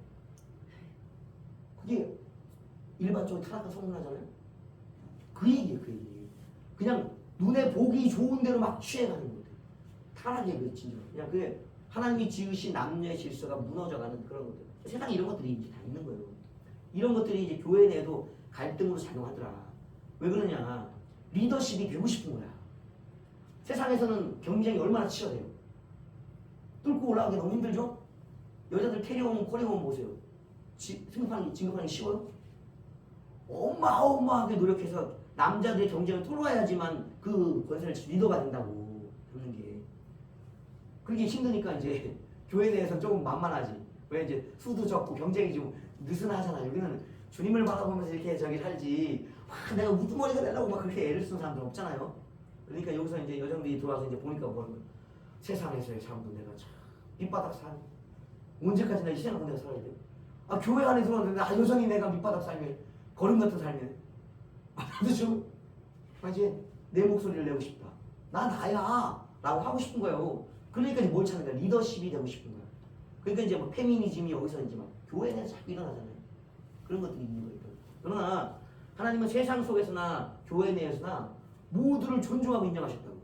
그게 일반적으로 타락한 소문나잖아요. 그 얘기예요, 그 얘기. 그냥 눈에 보기 좋은 대로 막 취해가는 거예요. 타락의 그 진정. 그냥 그게 하나님이 지으신 남녀의 질서가 무너져가는 그런 것들. 세상에 이런 것들이 이제 다 있는 거예요. 이런 것들이 이제 교회 내에도 갈등으로 작용하더라. 왜 그러냐? 리더십이 되고 싶은 거야. 세상에서는 경쟁이 얼마나 치열해요. 뚫고 올라가기 너무 힘들죠? 여자들 캐리어홈, 코리홈 보세요. 진급하는 게 쉬워요? 어마어마하게 노력해서 남자들의 경쟁을 뚫어야지만 그 권세를 리더가 된다고 하는 게. 그게 힘드니까 이제 교회 내에서는 조금 만만하지. 왜 이제 수도 적고 경쟁이 좀 느슨하잖아. 여기는 주님을 바라보면서 이렇게 저기 살지. 와, 내가 우두머리가 되려고 막 그렇게 애를 쓰는 사람들 없잖아요. 그러니까 여기서 이제 여성들이 들어와서 이제 보니까 뭐라고, 세상에서의 삶도 내가 참 밑바닥 산. 언제까지나 이 세상을 내가 살아야 돼요? 아, 교회 안에 들어왔는데 여전히 내가 밑바닥 삶에 거름 같은 삶에. 그렇죠? 이제 내 목소리를 내고 싶다. 나야 라고 하고 싶은 거예요. 그러니까 이제 뭘 찾는 거야? 리더십이 되고 싶은 거야. 그러니까 이제 뭐 페미니즘이 여기서 이제 막 교회 내에서 자꾸 일어나잖아요. 그런 것들이 있는 거예요. 그러나 하나님은 세상 속에서나 교회 내에서나 모두를 존중하고 인정하셨다고.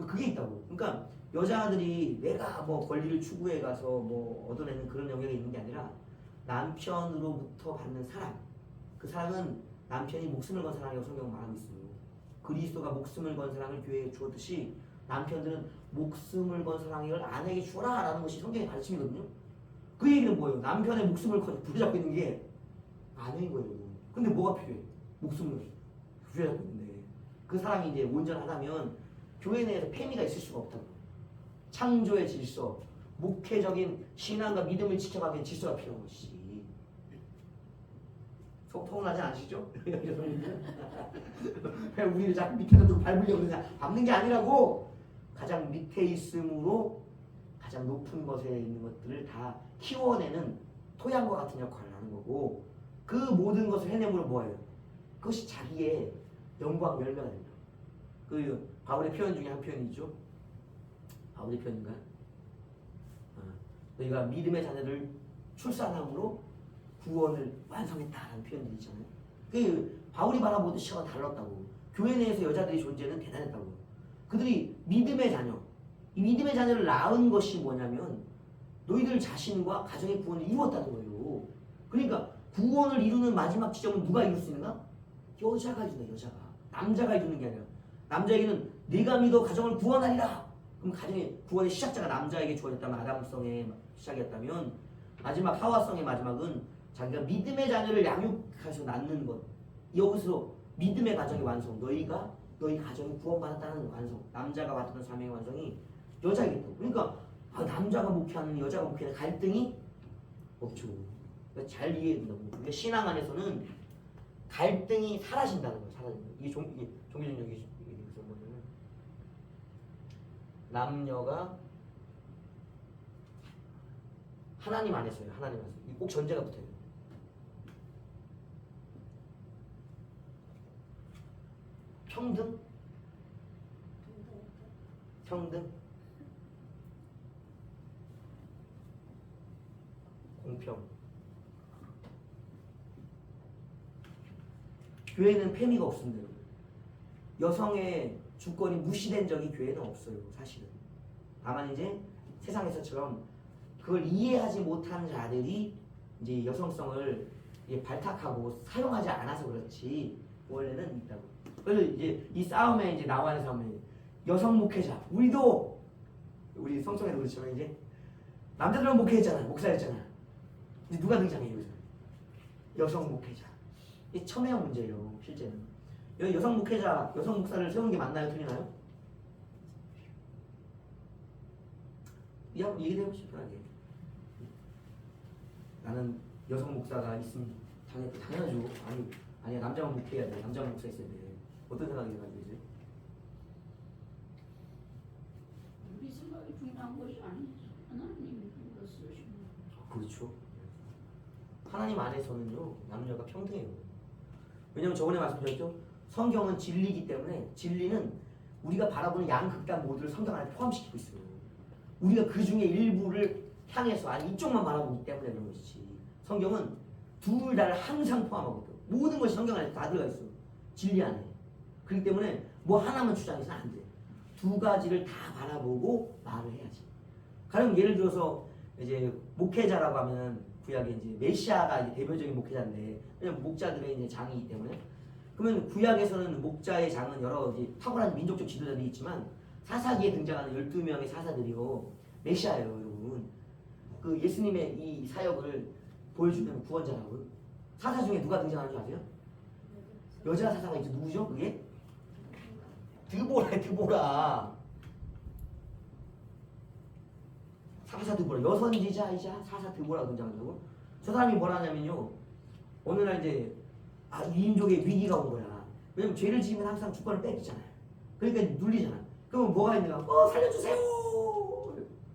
그게 있다고. 그러니까 여자들이 내가 뭐 권리를 추구해 가서 뭐 얻어내는 그런 영역이 있는 게 아니라 남편으로부터 받는 사랑. 그 사랑은 남편이 목숨을 건 사랑이라고 성경은 말하고 있어요. 그리스도가 목숨을 건 사랑을 교회에 주었듯이 남편들은 목숨을 건 사랑을 아내에게 주어라 라는 것이 성경의 가르침이거든요. 그 얘기는 뭐예요? 남편의 목숨을 부여잡고 있는 게 아내인 거예요. 근데 뭐가 필요해? 목숨을 부여잡고 있는데 그 사랑이 이제 온전하다면 교회 내에서 폐미가 있을 수가 없다고. 창조의 질서, 목회적인 신앙과 믿음을 지켜가기 위한 질서가 필요한 것이지. 속 터나지 않으시죠? 왜 우리를 자꾸 밑에서 좀 밟으려고 그러냐? 밟는 게 아니라고. 가장 밑에 있음으로 가장 높은 것에 있는 것들을 다 키워내는 토양과 같은 역할을 하는 거고, 그 모든 것을 해내므로 뭐예요? 그것이 자기의 영광 열매가 됩니다. 그 바울의 표현 중에 한 표현이 있죠. 바울의 표현인가요? 너희가 믿음의 자녀를 출산함으로 구원을 완성했다라는 표현들이 있잖아요. 그 바울이 바라보던 시각은 달랐다고. 교회 내에서 여자들의 존재는 대단했다고. 그들이 믿음의 자녀, 이 믿음의 자녀를 낳은 것이 뭐냐면 너희들 자신과 가정의 구원을 이루었다는 거예요. 그러니까 구원을 이루는 마지막 지점은 누가 이룰 수 있는가? 여자가 이룬다. 여자가. 남자가 이루는 게 아니라. 남자에게는 네가 믿어 가정을 구원하리라. 그럼 가정의 구원의 시작자가 남자에게 주어졌다면 아담성의 시작이었다면 마지막 하와성의 마지막은 자기가 믿음의 자녀를 양육해서 낳는 것. 여기서 믿음의 가정의 완성. 너희 가정이 구원받았다는 완성. 남자가 맡은 사명의 완성이 여자이겠다. 그러니까 남자가 목회하는 여자가 목회하는 갈등이 없죠. 그러니까 잘 이해해야 된다고. 그러니까 신앙 안에서는 갈등이 사라진다는 거예요. 사라진다. 이게 종교적 얘기에서 뭐냐면 남녀가 하나님 안에서요. 하나님 안에서. 이꼭 전제가 붙어요. 평등? 평등? 공평. 교회는 패미가 없습니다. 여성의 주권이 무시된 적이 교회는 없어요. 사실은. 다만 이제 세상에서처럼 그걸 이해하지 못하는 자들이 이제 여성성을 이제 발탁하고 사용하지 않아서 그렇지 원래는 있다고. 그래서 이제 이 싸움에 이제 나와 있는 싸움에 여성 목회자 우리 성청에도 그렇지만 이제 남자들은 목회했잖아. 목사였잖아. 이제 누가 등장해 여기서? 여성 목회자. 이게 첨예한 문제예요. 실제는. 여기 여성 목회자, 여성 목사를 세우는 게 맞나요? 틀리나요? 이 한번 얘기해 보시죠. 편하게. 나는 여성 목사가 있으면 당연하죠. 아니 남자만 목회해야 돼. 남자만 목사 있어야 돼. 어떤 생각이 가지고 계세요? 우리 생각이 중요한 것이 아니죠. 하나님이 그거 쓰시는 그렇죠. 하나님 안에서는요 남녀가 평등해요. 왜냐면 저번에 말씀드렸죠. 성경은 진리이기 때문에 진리는 우리가 바라보는 양극단 모두를 성경 안에 포함시키고 있어요. 우리가 그 중에 일부를 향해서 아니 이쪽만 바라보기 때문에 그런 것이지. 성경은 둘 다를 항상 포함하거든. 모든 것이 성경 안에 다 들어가 있어. 진리 안에. 그렇기 때문에 뭐 하나만 주장해서는 안 돼. 두 가지를 다 바라보고 말을 해야지. 가령 예를 들어서 이제 목회자라고 하면 구약에 이제 메시아가 이제 대표적인 목회자인데 왜냐면 목자들의 이제 장이기 때문에 그러면 구약에서는 목자의 장은 여러 이제 탁월한 민족적 지도자들이 있지만 사사기에 등장하는 12명의 사사들이요 메시아예요 여러분. 그 예수님의 이 사역을 보여주는 구원자라고요. 사사 중에 누가 등장하는 줄 아세요? 여자 사사가 있죠. 누구죠? 그게? 드보라. 사사 드보라. 여선지자이자 사사 드보라가 등장한다고. 저 사람이 뭐라냐면요. 어느 날 이제 이민족의 위기가 온 거야. 왜냐면 죄를 지으면 항상 주권을 뺏기잖아요. 그러니까 눌리잖아. 그러면 뭐가 있는가? 살려주세요.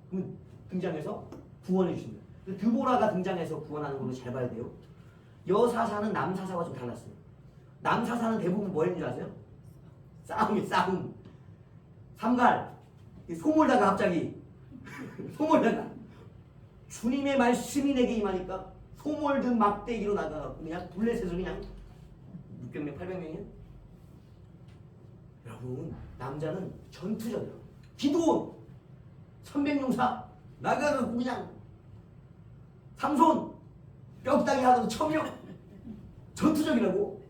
그럼 등장해서 구원해 주신다. 드보라가 등장해서 구원하는 걸로 잘 봐야 돼요. 여사사는 남사사와 좀 달랐어요. 남사사는 대부분 뭐 했는지 아세요? 싸움. 삼갈. 소몰다가 갑자기 소몰다가 주님의 말씀이 내게 임하니까 소몰든 막대기로 나가고 그냥 블레셋으로 그냥 600명, 800명이에요? 여러분 남자는 전투적이에요. 기도원 300용사 나가고 그냥 삼손 뼈다귀 하나도 1000명 전투적이라고.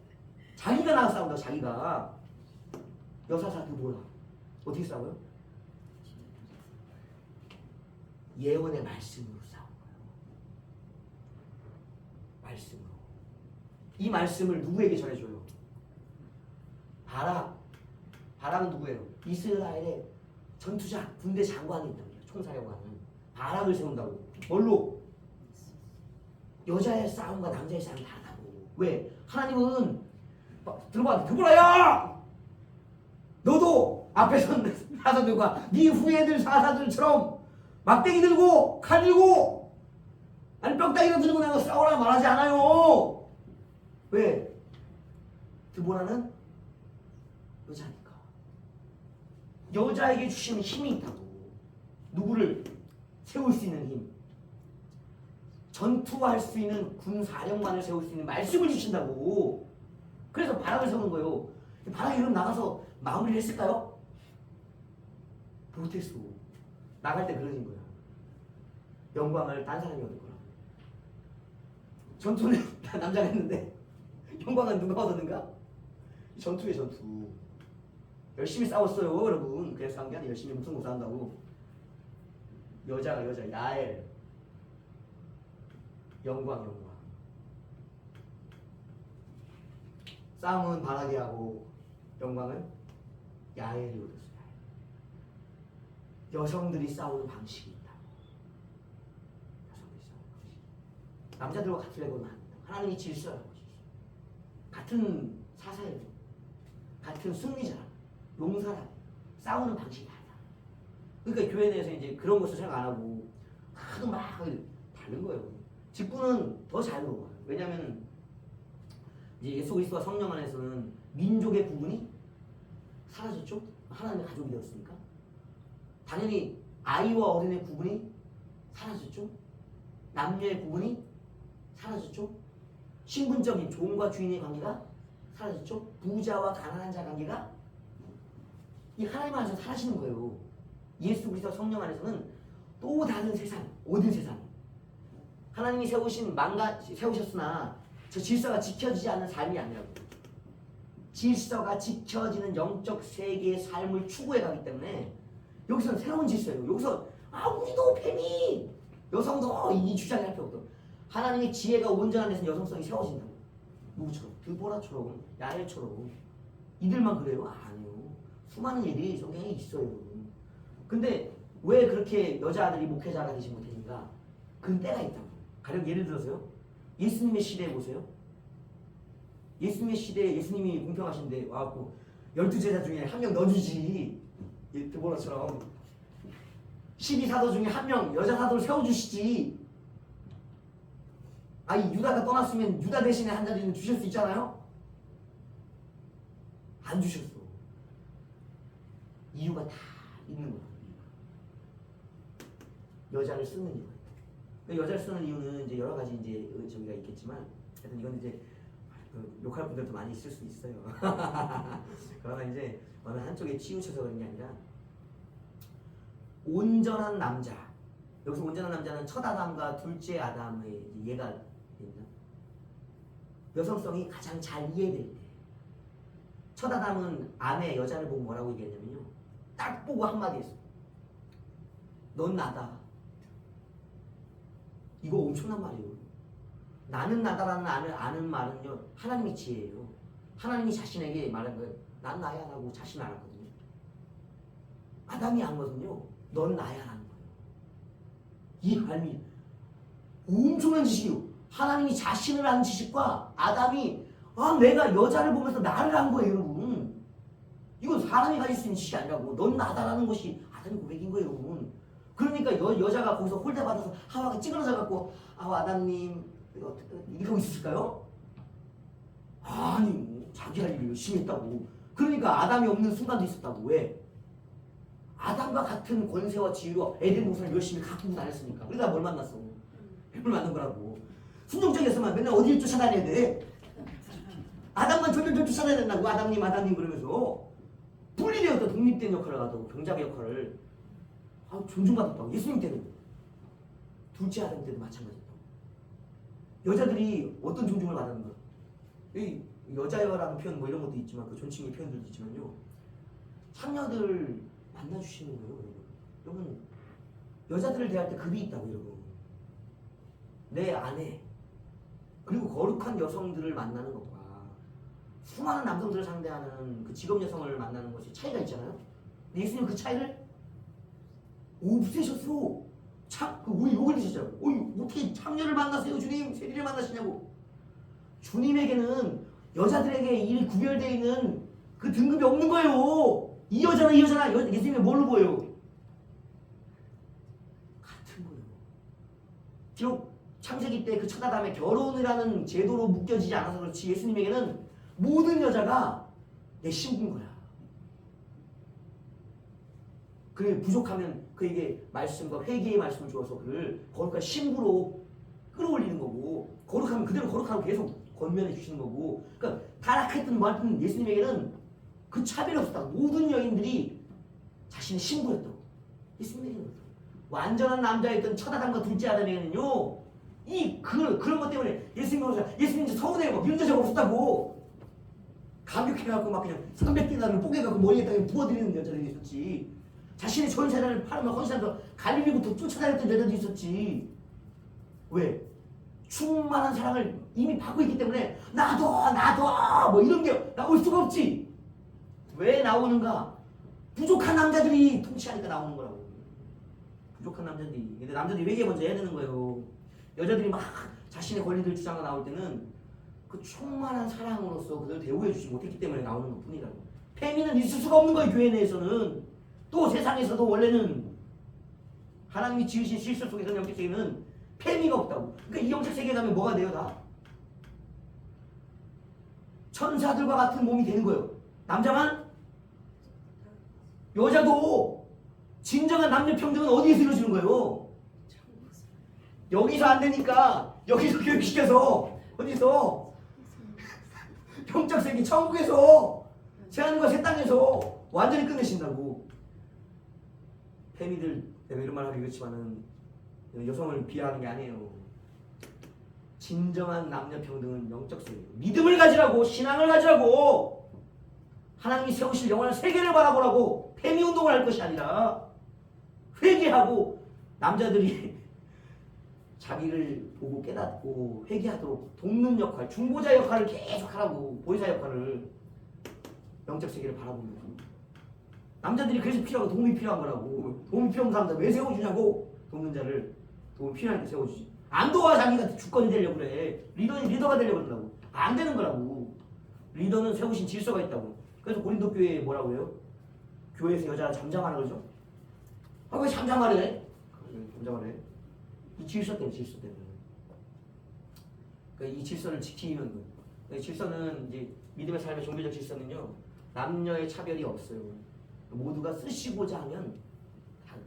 자기가 나가 싸운다. 자기가. 여사사 드보라 어떻게 싸워요? 예언의 말씀으로 싸운 거예요. 말씀으로. 이 말씀을 누구에게 전해줘요? 바락은 누구예요? 이스라엘의 전투자 군대 장관이 있단 말이에요. 총사령관은 바락을 세운다고. 뭘로? 여자의 싸움과 남자의 싸움이 다르다고. 왜? 하나님은 들어봐. 드보라야! 너도 앞에 선 사사들과 네 후예들 사사들처럼 막대기 들고 칼 들고 아니 뼈다귀를 들고 나가 싸우라 말하지 않아요. 왜? 드보라는 여자니까. 여자에게 주시는 힘이 있다고. 누구를 세울 수 있는 힘. 전투할 수 있는 군사령관을 세울 수 있는 말씀을 주신다고. 그래서 바락을 세우는 거예요. 바락이 그럼 나가서 마무리를 했을까요? 못했어. 나갈 때 그러는 거야. 영광을 딴 사람이 얻을 거라. 전투는 남자가 했는데 영광은 누가 얻었는가? 전투의 전투. 열심히 싸웠어요, 여러분. 그래서 싸운 게 아니라 열심히 목숨 못 싸운다고. 여자, 야엘. 영광. 싸움은 바라게 하고 영광은 야엘이 얻었어요. 여성들이 싸우는 방식이 있다. 여성들이 싸우는 방식. 남자들과 같은 레벨은 아니다. 하나님이 질서라고 하셨어요. 같은 사사예요. 같은 승리자라. 용사라. 싸우는 방식이 다르다. 그러니까 교회 내에서 이제 그런 것을 생각 안 하고 하도 막 다른 거예요. 직분은 더 자유로워요. 왜냐하면 이제 예수 그리스도와 성령 안에서는 민족의 구분이 사라졌죠. 하나님의 가족이 되었으니까. 당연히 아이와 어린의 구분이 사라졌죠. 남녀의 구분이 사라졌죠. 신분적인 종과 주인의 관계가 사라졌죠. 부자와 가난한 자 관계가 이 하나님 안에서 사라지는 거예요. 예수 그리스도 성령 안에서는 또 다른 세상, 어딘 세상. 하나님이 세우셨으나 저 질서가 지켜지지 않는 삶이 아니라고. 질서가 지켜지는 영적 세계의 삶을 추구해 가기 때문에 여기서는 새로운 질서예요. 여기서 우리도 뱀이 여성도 이 주장을 할 필요 없다. 하나님의 지혜가 온전한 데서 여성성이 세워진다고. 누구처럼? 드보라처럼, 야엘처럼. 이들만 그래요? 아니요. 수많은 일이 성경에 있어요. 근데 왜 그렇게 여자아들이 목회자가 되지 못했는가? 그런 때가 있다고. 가령 예를 들어서요. 예수님의 시대에 보세요. 예수님의 시대에 예수님이 공평하신데 와갖고 12제자 중에 한 명 넣어주지. 드보라처럼 12사도 중에 한 명 여자 사도를 세워주시지. 이 유다가 떠났으면 유다 대신에 한 자리는 주실 수 있잖아요. 안 주셨어. 이유가 다 있는 거야. 여자를 쓰는 이유. 여자를 쓰는 이유는 이제 여러 가지 이제 저기가 있겠지만, 하여튼 이건 이제 욕할 분들도 많이 있을 수 있어요. 그러나 이제 어느 한쪽에 치우쳐서 그런 게 아니라 온전한 남자. 여기서 온전한 남자는 첫 아담과 둘째 아담의 예가 됩니다. 여성성이 가장 잘 이해될 때. 첫 아담은 아내 여자를 보고 뭐라고 얘기했냐면요. 딱 보고 한마디 했어. 넌 나다. 이거 엄청난 말이에요. 나는 나다라는 아는 말은요. 하나님의 지혜예요. 하나님이 자신에게 말한 거예요. 난 나야 라고 자신 알았거든요. 아담이 안 거든요. 넌 나야 라는 거예요. 이 말이 엄청난 지식이요. 하나님이 자신을 아는 지식과 아담이 내가 여자를 보면서 나를 한 거예요, 여러분. 이건 사람이 가질 수 있는 지식이 아니라고. 넌 나다라는 것이 아담의 고백인 거예요, 여러분. 그러니까 여자가 거기서 홀대받아서 하와가 찌그러져 갖고 아담님 이렇게 하고 있었을까요? 아니 자기 할 일을 열심히 했다고. 그러니까 아담이 없는 순간도 있었다고. 왜? 아담과 같은 권세와 지위로 에덴 동산을 열심히 가꾸고 다녔으니까. 그러다 뭘 만났어? 뱀을 만난 거라고. 순종적이었으면 맨날 어디를 쫓아다녀야 돼? 아담만 절절 쫓아다녀야 된다고. 아담님 그러면서 분리되었다. 독립된 역할을 하고 병작의 역할을 존중받았다고. 예수님 때는 둘째 아담 때도 마찬가지였다고. 여자들이 어떤 존중을 받았는가? 이 여자여라는 표현 뭐 이런 것도 있지만 그 존칭의 표현들도 있지만요. 상녀들 만나주시는 거예요, 여러분. 여자들을 대할 때 급이 있다고, 여러분. 내 아내 그리고 거룩한 여성들을 만나는 것과 수많은 남성들을 상대하는 그 직업 여성을 만나는 것이 차이가 있잖아요. 근데 예수님 그 차이를 없애셨어. 우리 욕을 드셨잖아요. 어떻게 창녀를 만나세요, 주님? 세리를 만나시냐고. 주님에게는 여자들에게 이 구별되어 있는 그 등급이 없는 거예요. 이 여자나 예수님이 뭘로 보여요? 같은 거예요. 비록 창세기 때 그 첫 아담의 결혼이라는 제도로 묶여지지 않아서 그렇지 예수님에게는 모든 여자가 내 신부인 거야. 그래 부족하면 그에게 말씀과 회개의 말씀을 주어서 그를 거룩한 신부로 끌어올리는 거고, 거룩하면 그대로 거룩하고 계속 권면해 주시는 거고. 그러니까 타락했든 뭐하든 예수님에게는 그 차별이 없었다고. 모든 여인들이 자신의 신부였다고. 예수님에게는 완전한 남자였던 첫 아담과 둘째 아담에게는요, 그런 것 때문에 예수님 서운해하고 이런 여자가 없었다고. 감격해갖고 막 그냥 300디나를 뽀개갖고 머리에다가 부어드리는 여자들이 있었지. 자신의 전 세대를 팔아서 헌신하면서 갈릴리부터 쫓아다녔던 여자도 있었지. 왜? 충만한 사랑을 이미 받고 있기 때문에 나도 뭐 이런 게 나올 수가 없지. 왜 나오는가? 부족한 남자들이 통치하니까 나오는 거라고. 부족한 남자들이. 근데 남자들이 회개 먼저 해야 되는 거예요. 여자들이 막 자신의 권리들 주장가 나올 때는 그 충만한 사랑으로서 그들 대우해 주지 못했기 때문에 나오는 것 뿐이라고. 페미는 있을 수가 없는 거예요. 교회 내에서는. 또 세상에서도 원래는 하나님이 지으신 실수 속에서 영적 세계는 페미가 없다고. 그러니까 이 영적 세계에 가면 뭐가 돼요? 다 천사들과 같은 몸이 되는 거예요. 남자만 여자도 진정한 남녀 평등은 어디에서 이루어지는 거예요? 여기서 안 되니까 여기서 교육시켜서 어디서? 영적 세계 천국에서 새하늘과 새 땅에서 완전히 끝내신다고. 페미들 내가 이런 말 하기 그렇지만은 여성을 비하하는 게 아니에요. 진정한 남녀 평등은 영적 세계. 믿음을 가지라고, 신앙을 가지라고, 하나님이 세우실 영원한 세계를 바라보라고 페미 운동을 할 것이 아니라 회개하고 남자들이 자기를 보고 깨닫고 회개하도록 돕는 역할, 중보자 역할을 계속 하라고. 보혜사 역할을. 영적 세계를 바라보는 거예요. 남자들이 그래서 필요하고 도움이 필요한 거라고. 도움이 필요한 사람들 왜 세워주냐고. 돕는 자를 도움이 필요하니까 세워주지. 안 도와 자기가 주권이 되려고 그래. 리더가 되려고 그런다고. 안 되는 거라고. 리더는 세우신 질서가 있다고. 그래서 고린도 교회에 뭐라고 해요? 교회에서 여자 잠잠하라 그러죠? 아, 왜 잠잠하래? 잠잠하래? 이 질서 때문에, 질서 때문에. 그러니까 이 질서를 지키는 거예요. 그러니까 질서는 이제 믿음의 삶의 종교적 질서는요, 남녀의 차별이 없어요. 모두가 쓰시고자 하면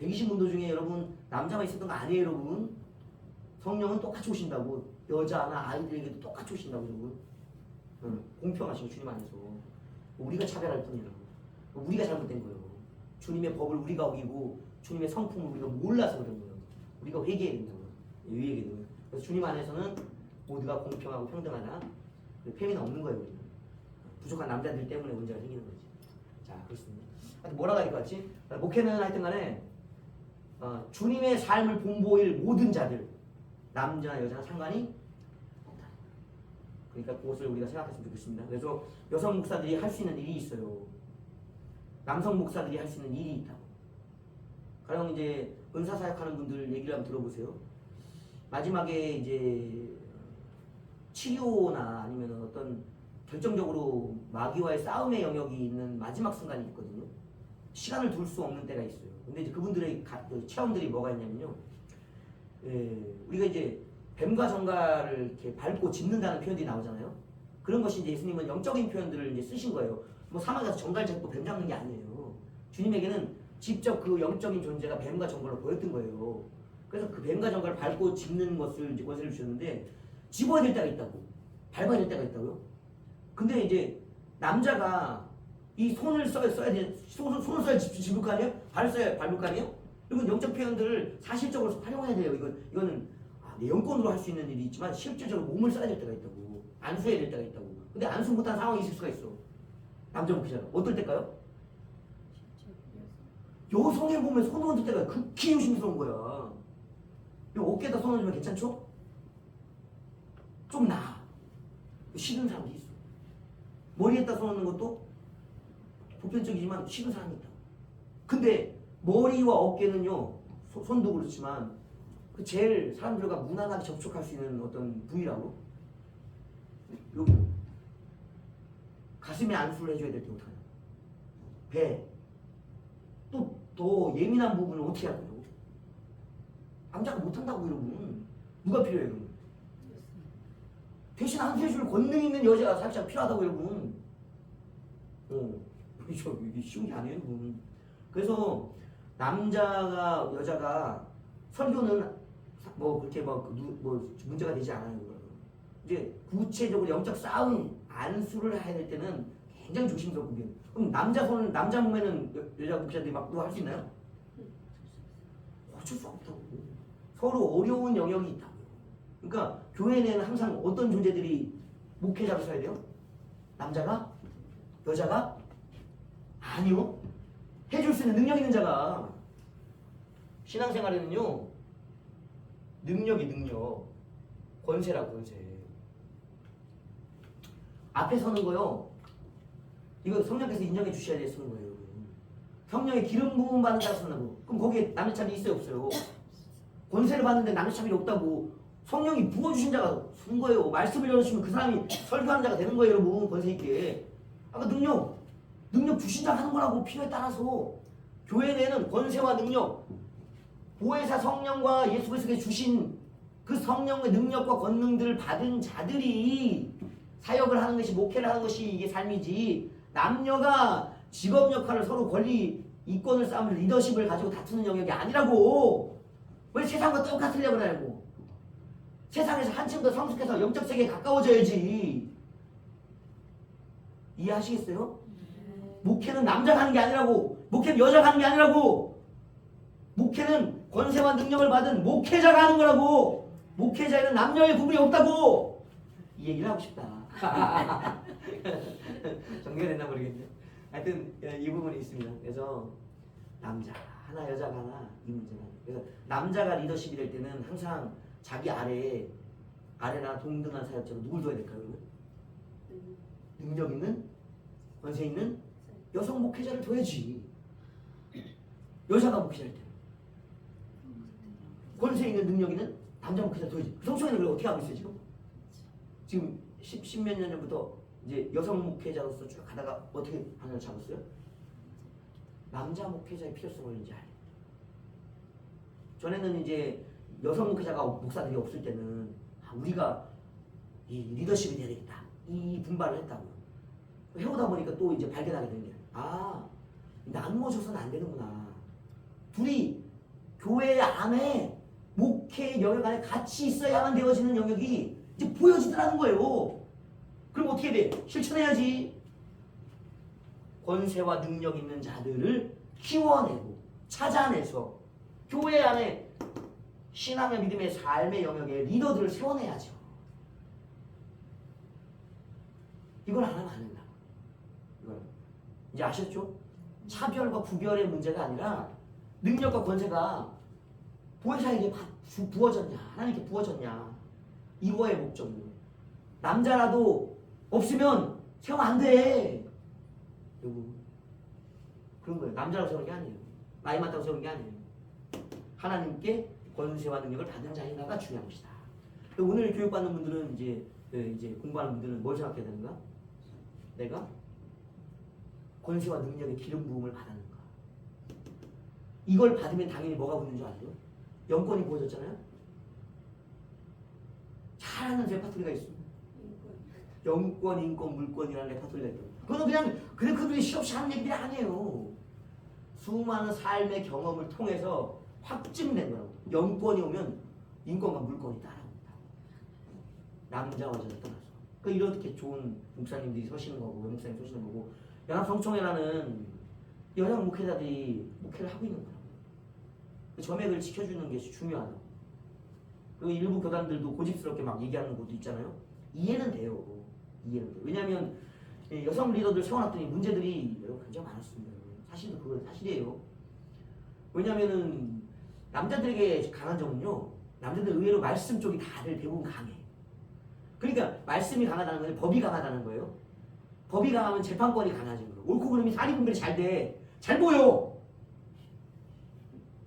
120문도 중에 여러분 남자만 있었던 거 아니에요, 여러분. 성령은 똑같이 오신다고. 여자나 아이들에게도 똑같이 오신다고, 여러분. 공평하시고 주님 안에서. 우리가 차별할 뿐이에요. 우리가 잘못된 거예요. 주님의 법을 우리가 어기고 주님의 성품을 우리가 몰라서 그런 거예요. 우리가 회개해야 된다고요. 회개해야 돼요. 그래서 주님 안에서는 모두가 공평하고 평등하다. 페미는 없는 거예요. 우리는. 부족한 남자들 때문에 문제가 생기는 거지. 자, 그렇습니다. 하여튼 뭐라고 할 것 같지? 목회는 하여튼 간에 주님의 삶을 본보일 모든 자들, 남자나 여자나 상관이 없다. 그러니까 그것을 우리가 생각했으면 좋겠습니다. 그래서 여성 목사들이 할 수 있는 일이 있어요. 남성 목사들이 할 수 있는 일이 있다고. 가령 이제 은사 사역하는 분들 얘기를 한번 들어보세요. 마지막에 이제 치료나 아니면 어떤 결정적으로 마귀와의 싸움의 영역이 있는 마지막 순간이 있거든요. 시간을 둘 수 없는 때가 있어요. 근데 이제 그분들의 체험들이 뭐가 있냐면요. 우리가 이제 뱀과 정갈을 이렇게 밟고 짚는다는 표현들이 나오잖아요. 그런 것이 이제 예수님은 영적인 표현들을 이제 쓰신 거예요. 뭐 사막에 가서 정갈 잡고 뱀 잡는 게 아니에요. 주님에게는 직접 그 영적인 존재가 뱀과 정갈로 보였던 거예요. 그래서 그 뱀과 정갈을 밟고 짚는 것을 이제 권세를 주셨는데 집어야 될 때가 있다고. 밟아야 될 때가 있다고요. 근데 이제 남자가 이 손을 써야 돼. 손을 써야 짚을 거 아니에요? 발을 써야 밟을 거 아니에요? 이건 영적 표현들을 사실적으로 활용해야 돼요. 이거는 내 영권으로 할 수 있는 일이 있지만 실질적으로 몸을 써야 될 때가 있다고. 안수해야 될 때가 있다고. 근데 안수 못한 상황이 있을 수가 있어. 남자 목회자가. 어떨 때일까요? 여성의 몸에 손을 얹을 때가 극히 조심스러운 거야. 어깨에다 손 얹으면 괜찮죠? 좀 나아. 싫은 사람도 있어. 머리에다 손 얹는 것도 보편적이지만 싫은 사람이 있다. 근데 머리와 어깨는요, 손도 그렇지만 그 제일 사람들과 무난하게 접촉할 수 있는 어떤 부위라고. 여기 가슴에 안수를 해줘야 될 때 어떡하냐. 배. 또 더 예민한 부분을 어떻게 하냐고. 남자가 못한다고 여러분. 누가 필요해요 그러면? 대신 안수해줄 권능 있는 여자가 살짝 필요하다고 여러분. 이게 쉬운 게 아니에요 여러분. 그래서 남자가 여자가 설교는 뭐 그렇게 뭐 문제가 되지 않아요. 이제 구체적으로 영적 싸움 안수를 해야 될 때는 굉장히 조심스럽고. 그럼 남자 몸에는 여자 목사들이 막 할 수 있나요? 어쩔 수 없다고. 서로 어려운 영역이 있다고. 그러니까 교회 내에는 항상 어떤 존재들이 목회자로 서야 돼요? 남자가 여자가? 아니요. 해줄 수 있는 능력 있는 자가. 신앙생활에는요. 능력. 권세라 권세. 앞에 서는 거요. 이거 성령께서 인정해 주셔야 돼 쓰는 거예요. 성령의 기름 부음 받는 자가 쓴다고. 그럼 거기에 남녀차별이 있어요 없어요? 권세를 받는데 남녀차별이 없다고. 성령이 부어주신 자가 쓴 거예요. 말씀을 열어주시면 그 사람이 설교하는 자가 되는 거예요 여러분. 권세 있게. 아까 능력 주신 자 하는 거라고. 필요에 따라서 교회 내에는 권세와 능력, 보혜사 성령과 예수 그리스도께 주신 그 성령의 능력과 권능들을 받은 자들이 사역을 하는 것이, 목회를 하는 것이 이게 삶이지, 남녀가 직업 역할을 서로 권리 이권을 싸우는 리더십을 가지고 다투는 영역이 아니라고. 왜 세상과 똑같으려고 하냐고. 세상에서 한층 더 성숙해서 영적 세계에 가까워져야지. 이해하시겠어요? 목회는 남자가 하는 게 아니라고. 목회는 여자가 하는 게 아니라고. 목회는 권세와 능력을 받은 목회자가 하는 거라고. 목회자에는 남녀의 구분이 없다고. 이 얘기를 하고 싶다. 정리가 됐나 모르겠네. 하여튼 이 부분이 있습니다. 그래서 남자 하나 여자가 하나 이 문제가. 그래서 남자가 리더십이 될 때는 항상 자기 아래나 동등한 사역자로 누굴 둬야 될까요? 능력 있는 권세 있는 여성 목회자를 둬야지. 여자가 목회자일 때 권세 있는 능력 있는 남자 목회자 둬야지. 성청에는 그걸 어떻게 하고 있어요 지금 10몇 년 전부터 이제 여성 목회자로서 쭉 가다가 어떻게 방향을 잡았어요? 남자 목회자의 필요성을 이제 알아요. 전에는 이제 여성 목회자가 목사들이 없을 때는 우리가 이 리더십이 돼야 되겠다 이 분발을 했다고요. 해오다 보니까 또 이제 발견하게 되는 게 나누어져서는 안 되는구나. 둘이 교회 안에 목회 영역 안에 같이 있어야만 되어지는 영역이 이제 보여지더라는 거예요. 그럼 어떻게 돼? 실천해야지. 권세와 능력 있는 자들을 키워내고 찾아내서 교회 안에 신앙의 믿음의 삶의 영역에 리더들을 세워내야죠. 이걸 안 하면 안 된다. 이걸 이제 아셨죠? 차별과 구별의 문제가 아니라 능력과 권세가 보혜사에게 부어졌냐, 하나님께 부어졌냐, 이거의 목적이에요. 남자라도 없으면 세우면 안 돼. 그런 거예요. 남자라고 세우는 게 아니에요. 나이 많다고 세우는 게 아니에요. 하나님께 권세와 능력을 받은 자인가가 중요한 것이다. 오늘 교육받는 분들은 이제 공부하는 분들은 뭘 생각해야 되는가? 내가 권세와 능력의 기름 부음을 받았는가? 이걸 받으면 당연히 뭐가 붙는 줄 아세요? 영권이 부어졌잖아요. 잘하는 레파토리가 있습니다. 영권, 인권, 물권이라는 레파토리가 있다. 그거는 그냥 그들이 실없이 하는 얘기들이 아니에요. 수많은 삶의 경험을 통해서 확증된 거라고. 영권이 오면 인권과 물권이 따라옵니다. 남자와 여자를 떠나서. 그러니까 이렇게 좋은 목사님들이 서시는 거고, 목사님 서시는 거고, 연합성총회라는 여성 목회자들이 목회를 하고 있는 거라고. 점액을 지켜주는 게 중요하다고. 그리고 일부 교단들도 고집스럽게 막 얘기하는 것도 있잖아요. 이해는 돼요. 이해는 돼요. 왜냐하면 여성 리더들 세워놨더니 문제들이 여러분 굉장히 많았습니다. 사실은 그건 사실이에요. 왜냐하면은 남자들에게 강한 점은요, 남자들 의외로 말씀 쪽이 다들 대부분 강해. 그러니까 말씀이 강하다는 건 법이 강하다는 거예요. 법이 강하면 재판권이 강하지. 옳고 그름이 사리 분별이 잘 돼. 잘 보여.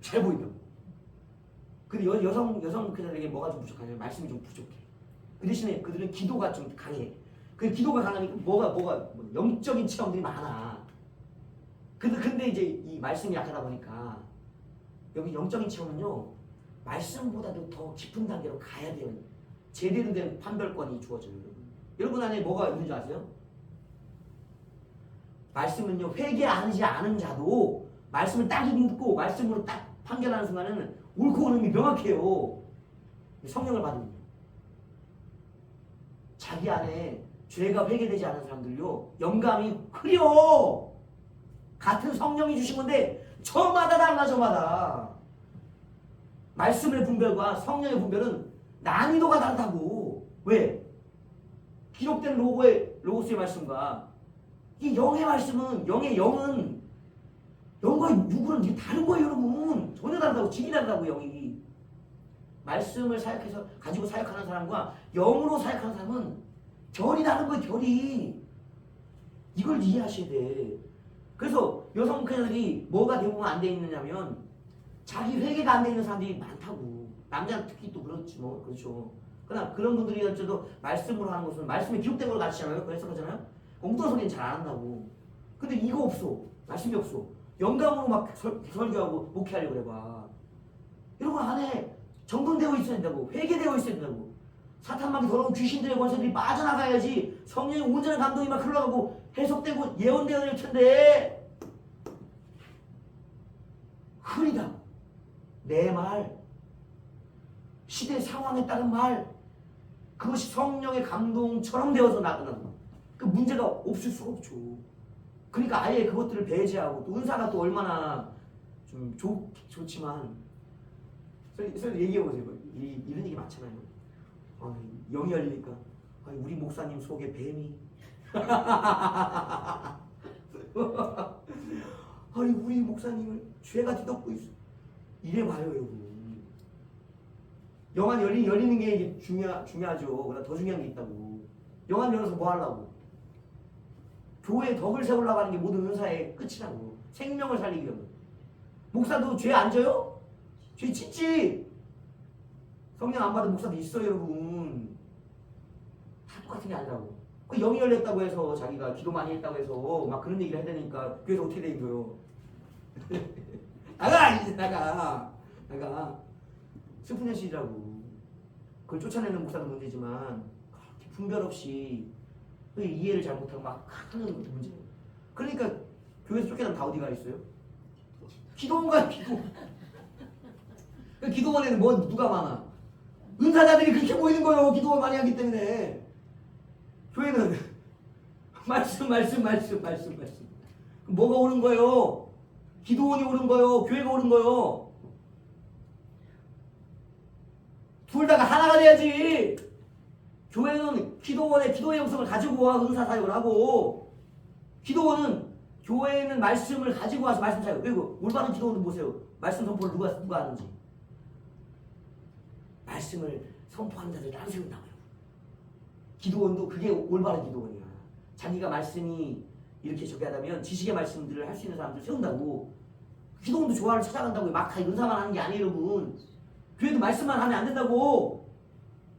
잘 보인다고. 근데 여성 목회자들에게 뭐가 좀 부족하냐면 말씀이 좀 부족해. 그 대신에 그들은 기도가 좀 강해. 그 기도가 강하니까 뭐가 영적인 체험들이 많아. 근데 이제 이 말씀이 약하다 보니까 여기 영적인 체험은요, 말씀보다도 더 깊은 단계로 가야 돼요. 제대로 된 판별권이 주어져요. 여러분 안에 뭐가 있는 줄 아세요? 말씀은요, 회개하지 않은 자도 말씀을 딱 읽고 말씀으로 딱 판결하는 순간에는 옳고 그름이 명확해요. 성령을 받으면 자기 안에 죄가 회개되지 않은 사람들요, 영감이 흐려. 같은 성령이 주신 건데 저마다 달라. 저마다 말씀의 분별과 성령의 분별은 난이도가 다르다고. 왜? 기록된 로고스의 말씀과 이 영의 말씀은 영의 영은 영과 육은 이게 다른 거예요, 여러분. 전혀 다르다고. 질이 다르다고. 영이 말씀을 사역해서 가지고 사역하는 사람과 영으로 사역하는 사람은 결이 다른 거예요. 결이. 이걸 이해하셔야 돼. 그래서 여성 목회자들이 뭐가 대부분 안 돼 있느냐면 자기 회개가 안 돼 있는 사람들이 많다고. 남자 특히 또 그렇지 뭐. 그렇죠. 그러나 그런 분들이 어째도 말씀으로 하는 것은 말씀에 기록된 걸 가르치잖아요. 그래서 그러잖아요. 엉뚱한 소리는 잘 안 한다고. 근데 이거 없어. 말씀이 없어. 영감으로 막 설교하고 목회하려고 그래봐. 여러분 안에 정돈되어 있어야 된다고. 회개되어 있어야 된다고. 사탄막이 더러운 귀신들의 권세들이 빠져나가야지 성령의 온전한 감동이 막 흘러가고 해석되고 예언되어야 될 텐데 흐리다. 내 말, 시대 상황에 따른 말, 그것이 성령의 감동처럼 되어서 나타나는 거야. 그 문제가 없을 수가 없죠. 그러니까 아예 그것들을 배제하고 또 은사가 또 얼마나 좀 좋지만 선생님 얘기해보세요. 이런 얘기 많잖아요. 영이 열리니까 우리 목사님 속에 뱀이 아니 우리 목사님을 죄가 뒤덮고 있어. 이래봐요 여러분. 영안 열리는 게 이게 중요하죠. 그러나 더 중요한 게 있다고. 영안 열어서 뭐 하려고? 교회에 덕을 세우려고 하는 게 모든 은사의 끝이라고. 생명을 살리기 위한 거. 목사도 죄 안 져요? 죄 짓지. 성령 안 받은 목사도 있어요 여러분. 다 똑같은 게 아니라고. 그 영이 열렸다고 해서 자기가 기도 많이 했다고 해서 막 그런 얘기를 해야 되니까 교회에서 어떻게 된 거예요? 나가! 이제 나가! 슬픈 현실이라고. 그걸 쫓아내는 목사도 문제지만 그렇게 분별 없이 이해를 잘못하고 막 하는 것도 문제예요. 그러니까 교회에서 쫓겨나면 다 어디 가 있어요? 기도원가 기도. 그 기도원에는 뭐 누가 많아? 은사자들이 그렇게 모이는 거예요. 기도원 많이 하기 때문에. 교회는 말씀. 뭐가 오는 거예요? 기도원이 오는 거예요. 교회가 오는 거예요. 둘 다가 하나가 돼야지. 교회는 기도원의 기도의 영성을 가지고 와 은사 사역을 하고, 기도원은 교회는 말씀을 가지고 와서 말씀 사역. 그리고 올바른 기도원은 보세요. 말씀 선포를 누가 하는지. 말씀을 선포하는 자들 따로 세운다고요. 기도원도 그게 올바른 기도원이야. 자기가 말씀이 이렇게 저기 하다면 지식의 말씀들을 할 수 있는 사람들 세운다고. 기도원도 조화를 찾아간다고요. 막 은사만 하는 게 아니에요 여러분. 교회도 말씀만 하면 안 된다고.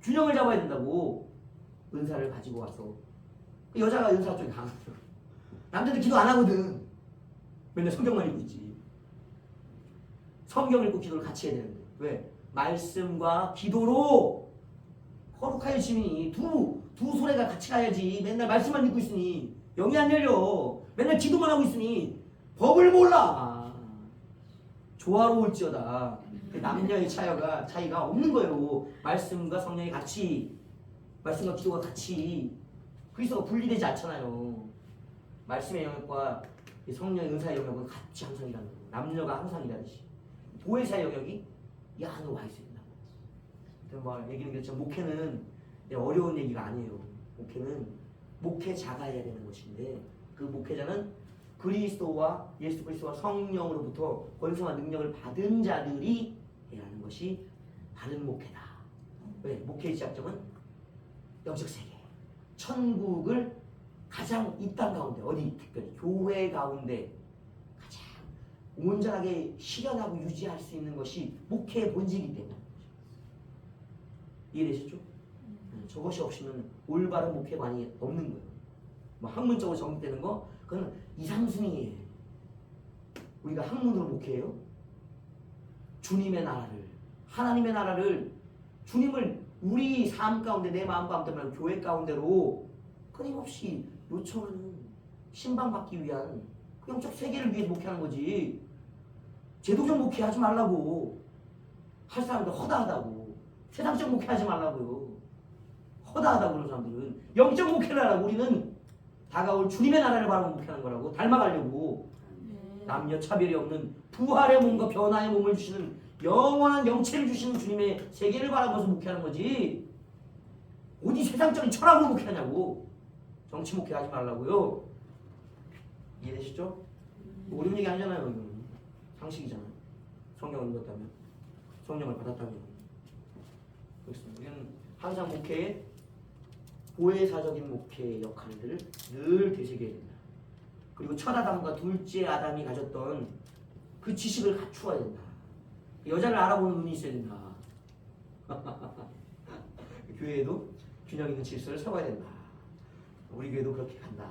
균형을 잡아야 된다고. 은사를 가지고 와서. 여자가 은사 쪽이 강하죠. 남자들 기도 안 하거든. 맨날 성경만 읽고 있지. 성경 읽고 기도를 같이 해야 되는데. 왜? 말씀과 기도로 거룩하여지니 두 소리가 같이 가야지. 맨날 말씀만 읽고 있으니 영이 안 열려. 맨날 기도만 하고 있으니 법을 몰라. 조화로울지어다. 남녀의 차이가 없는 거예요. 말씀과 성령이 같이, 말씀과 기도가 같이. 그리스도가 분리되지 않잖아요. 말씀의 영역과 성령의 은사의 영역은 같이 항상 일하는 거예요. 남녀가 항상 일하듯이. 보혜사의 영역이 이 안에 와 있어야 된다고. 뭐 얘기는 그렇지만 목회는 어려운 얘기가 아니에요. 목회는 목회자가 해야 되는 것인데, 그 목회자는 그리스도와 예수 그리스도와 성령으로부터 권성한 능력을 받은 자들이 해야 하는 것이 바른 목회다. 왜? 목회의 시작점은 영적 세계, 천국을 가장 이 땅 가운데, 어디 특별히 교회 가운데 가장 온전하게 실현하고 유지할 수 있는 것이 목회의 본질이기 때문에. 이해되셨죠? 저것이 없이는 올바른 목회관이 없는 거예요. 뭐 학문적으로 정립되는 거, 그건 2, 3순위예요. 우리가 학문으로 목회해요. 주님의 나라를, 하나님의 나라를, 주님을 우리 삶 가운데, 내 마음 가운데 말고 교회 가운데로 끊임없이 요청하는, 신방받기 위한 그 영적 세계를 위해 목회하는 거지. 제도적 목회하지 말라고. 할 사람들 허다하다고. 세상적 목회하지 말라고요. 허다하다고 그런 사람들은. 영적 목회를 하라고. 우리는 다가올 주님의 나라를 바라보고 목회하는 거라고. 닮아가려고. 남녀 차별이 없는 부활의 몸과 변화의 몸을 주시는, 영원한 영체를 주시는 주님의 세계를 바라보면서 목회하는 거지. 어디 세상적인 철학으로 목회하냐고. 정치 목회하지 말라고요. 이해되시죠? 뭐 어려운 얘기 아니잖아요. 이거는 상식이잖아요. 성경을 읽었다면, 성령을 받았다면. 그렇습니다. 우리는 항상 목회에 보혜사적인 목회의 역할들을 늘 되새겨야 된다. 그리고 첫 아담과 둘째 아담이 가졌던 그 지식을 갖추어야 된다. 여자를 알아보는 눈이 있어야 된다. 교회에도 균형 있는 질서를 세워야 된다. 우리 교회도 그렇게 간다.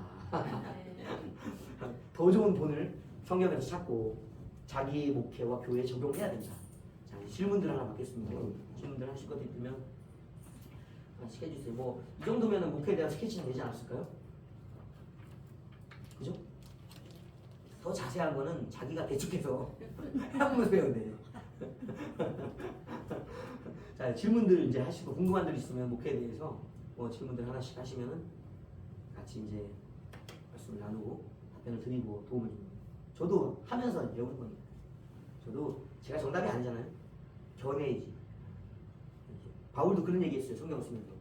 더 좋은 본을 성경에서 찾고 자기 목회와 교회에 적용해야 된다. 자, 질문들 하나 받겠습니다. 질문들 하실 것 있으면 하나씩 해주세요. 뭐 이 정도면 목회에 대한 스케치는 되지 않았을까요? 그죠? 더 자세한 거는 자기가 대충해서 해보면서 배워야 돼. 자, 질문들 이제 하시고 궁금한 들 있으면 목회에 대해서 뭐 질문들 하나씩 하시면은 같이 이제 말씀을 나누고 답변을 드리고 도움을 줍니다. 저도 하면서 배우는 겁니다. 저도 제가 정답이 아니잖아요. 견해이지. 바울도 그런 얘기했어요. 성경 쓰면서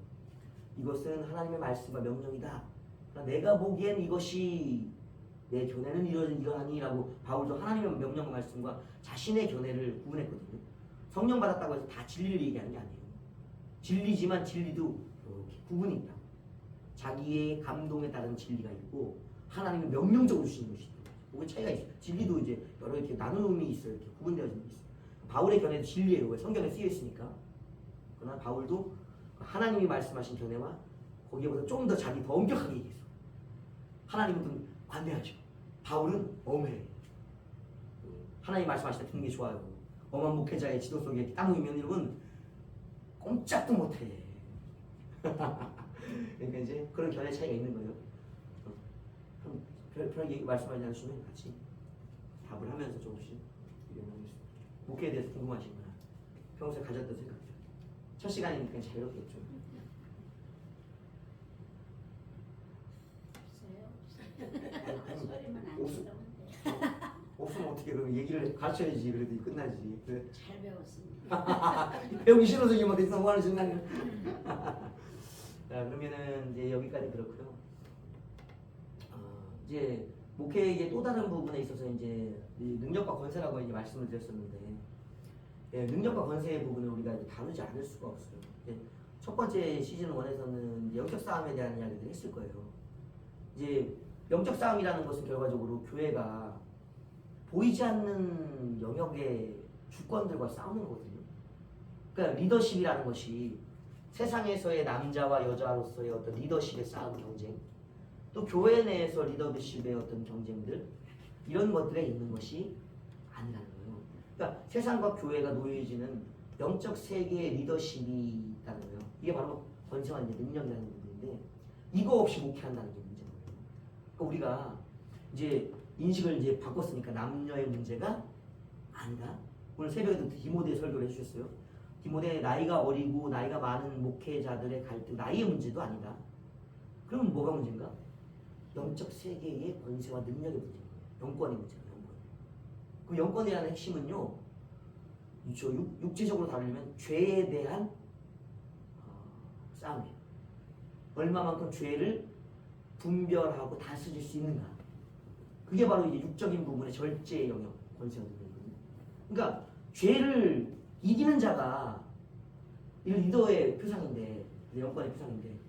이것은 하나님의 말씀과 명령이다. 그러나 내가 보기엔 이것이 내 견해는 이러하니라고 바울도 하나님의 명령과 말씀과 자신의 견해를 구분했거든요. 성령 받았다고 해서 다 진리를 얘기하는 게 아니에요. 진리지만 진리도 이렇게 구분이 있다. 자기의 감동에 따른 진리가 있고 하나님의 명령적으로 주시는 것이 있다. 그게 차이가 있어요. 진리도 이제 여러 이렇게 나눔이 있어요. 이렇게 구분되어진 게 있어요. 바울의 견해도 진리예요. 왜? 성경에 쓰여 있으니까. 그러나 바울도 하나님이 말씀하신 견해와 거기에보다 좀 더 자기 더 엄격하게 얘기했어. 하나님은 좀 관대하죠. 바울은 엄해. 하나님 말씀하실 때 듣는 게 좋아요. 엄한 목회자의 지도 속에 땀 흘리면 여러분 꼼짝도 못해. 그러니까 이제 그런 견해 차이가 있는 거예요. 별 얘기 말씀하지 않으시면 같이 답을 하면서 조금씩 얘기하겠습니다. 목회에 대해서 궁금하시거나 평소에 가졌던 생각들. 첫 시간이니까 자유롭겠죠. 소리만 안 없어. 들어오는데 없으면 어떻게 그러면 얘기를 가르쳐야지. 그래도 끝나지. 그래. 잘 배웠습니다. 배우기 싫어서 이게 뭐 있어 뭐하는 장난이야. 자, 그러면은 이제 여기까지 그렇고요. 이제 목회의 또 다른 부분에 있어서 이제 이 능력과 권세라고 이제 말씀을 드렸었는데, 예, 능력과 권세의 부분을 우리가 이제 다루지 않을 수가 없어요. 예, 첫 번째 시즌 1에서는 영적 싸움에 대한 이야기를 했을 거예요. 이제 영적 싸움이라는 것은 결과적으로 교회가 보이지 않는 영역의 주권들과 싸우는 거거든요. 그러니까 리더십이라는 것이 세상에서의 남자와 여자로서의 어떤 리더십의 싸움 경쟁, 또 교회 내에서 리더십의 어떤 경쟁들, 이런 것들에 있는 것이 아니라는 거예요. 그러니까 세상과 교회가 놓여지는 영적 세계의 리더십이 있다는 거예요. 이게 바로 권세와 이제 능력이라는 부분인데, 이거 없이 목회한다는 게 문제인 거예요. 그러니까 우리가 이제 인식을 이제 바꿨으니까 남녀의 문제가 아니다. 오늘 새벽에도 디모데 설교를 해주셨어요. 디모데 나이가 어리고 나이가 많은 목회자들의 갈등, 나이의 문제도 아니다. 그러면 뭐가 문제인가? 영적 세계의 권세와 능력의 문제인 거예요. 영권의 문제예요. 영권. 그 영권이라는 핵심은요, 저 육체적으로 다루려면 죄에 대한 싸움이에요. 얼마만큼 죄를 분별하고 다스릴 수 있는가. 그게 바로 이제 육적인 부분의 절제의 영역, 권세와 능력이거든요. 그러니까 죄를 이기는 자가 이 리더의 표상인데, 영권의 표상인데,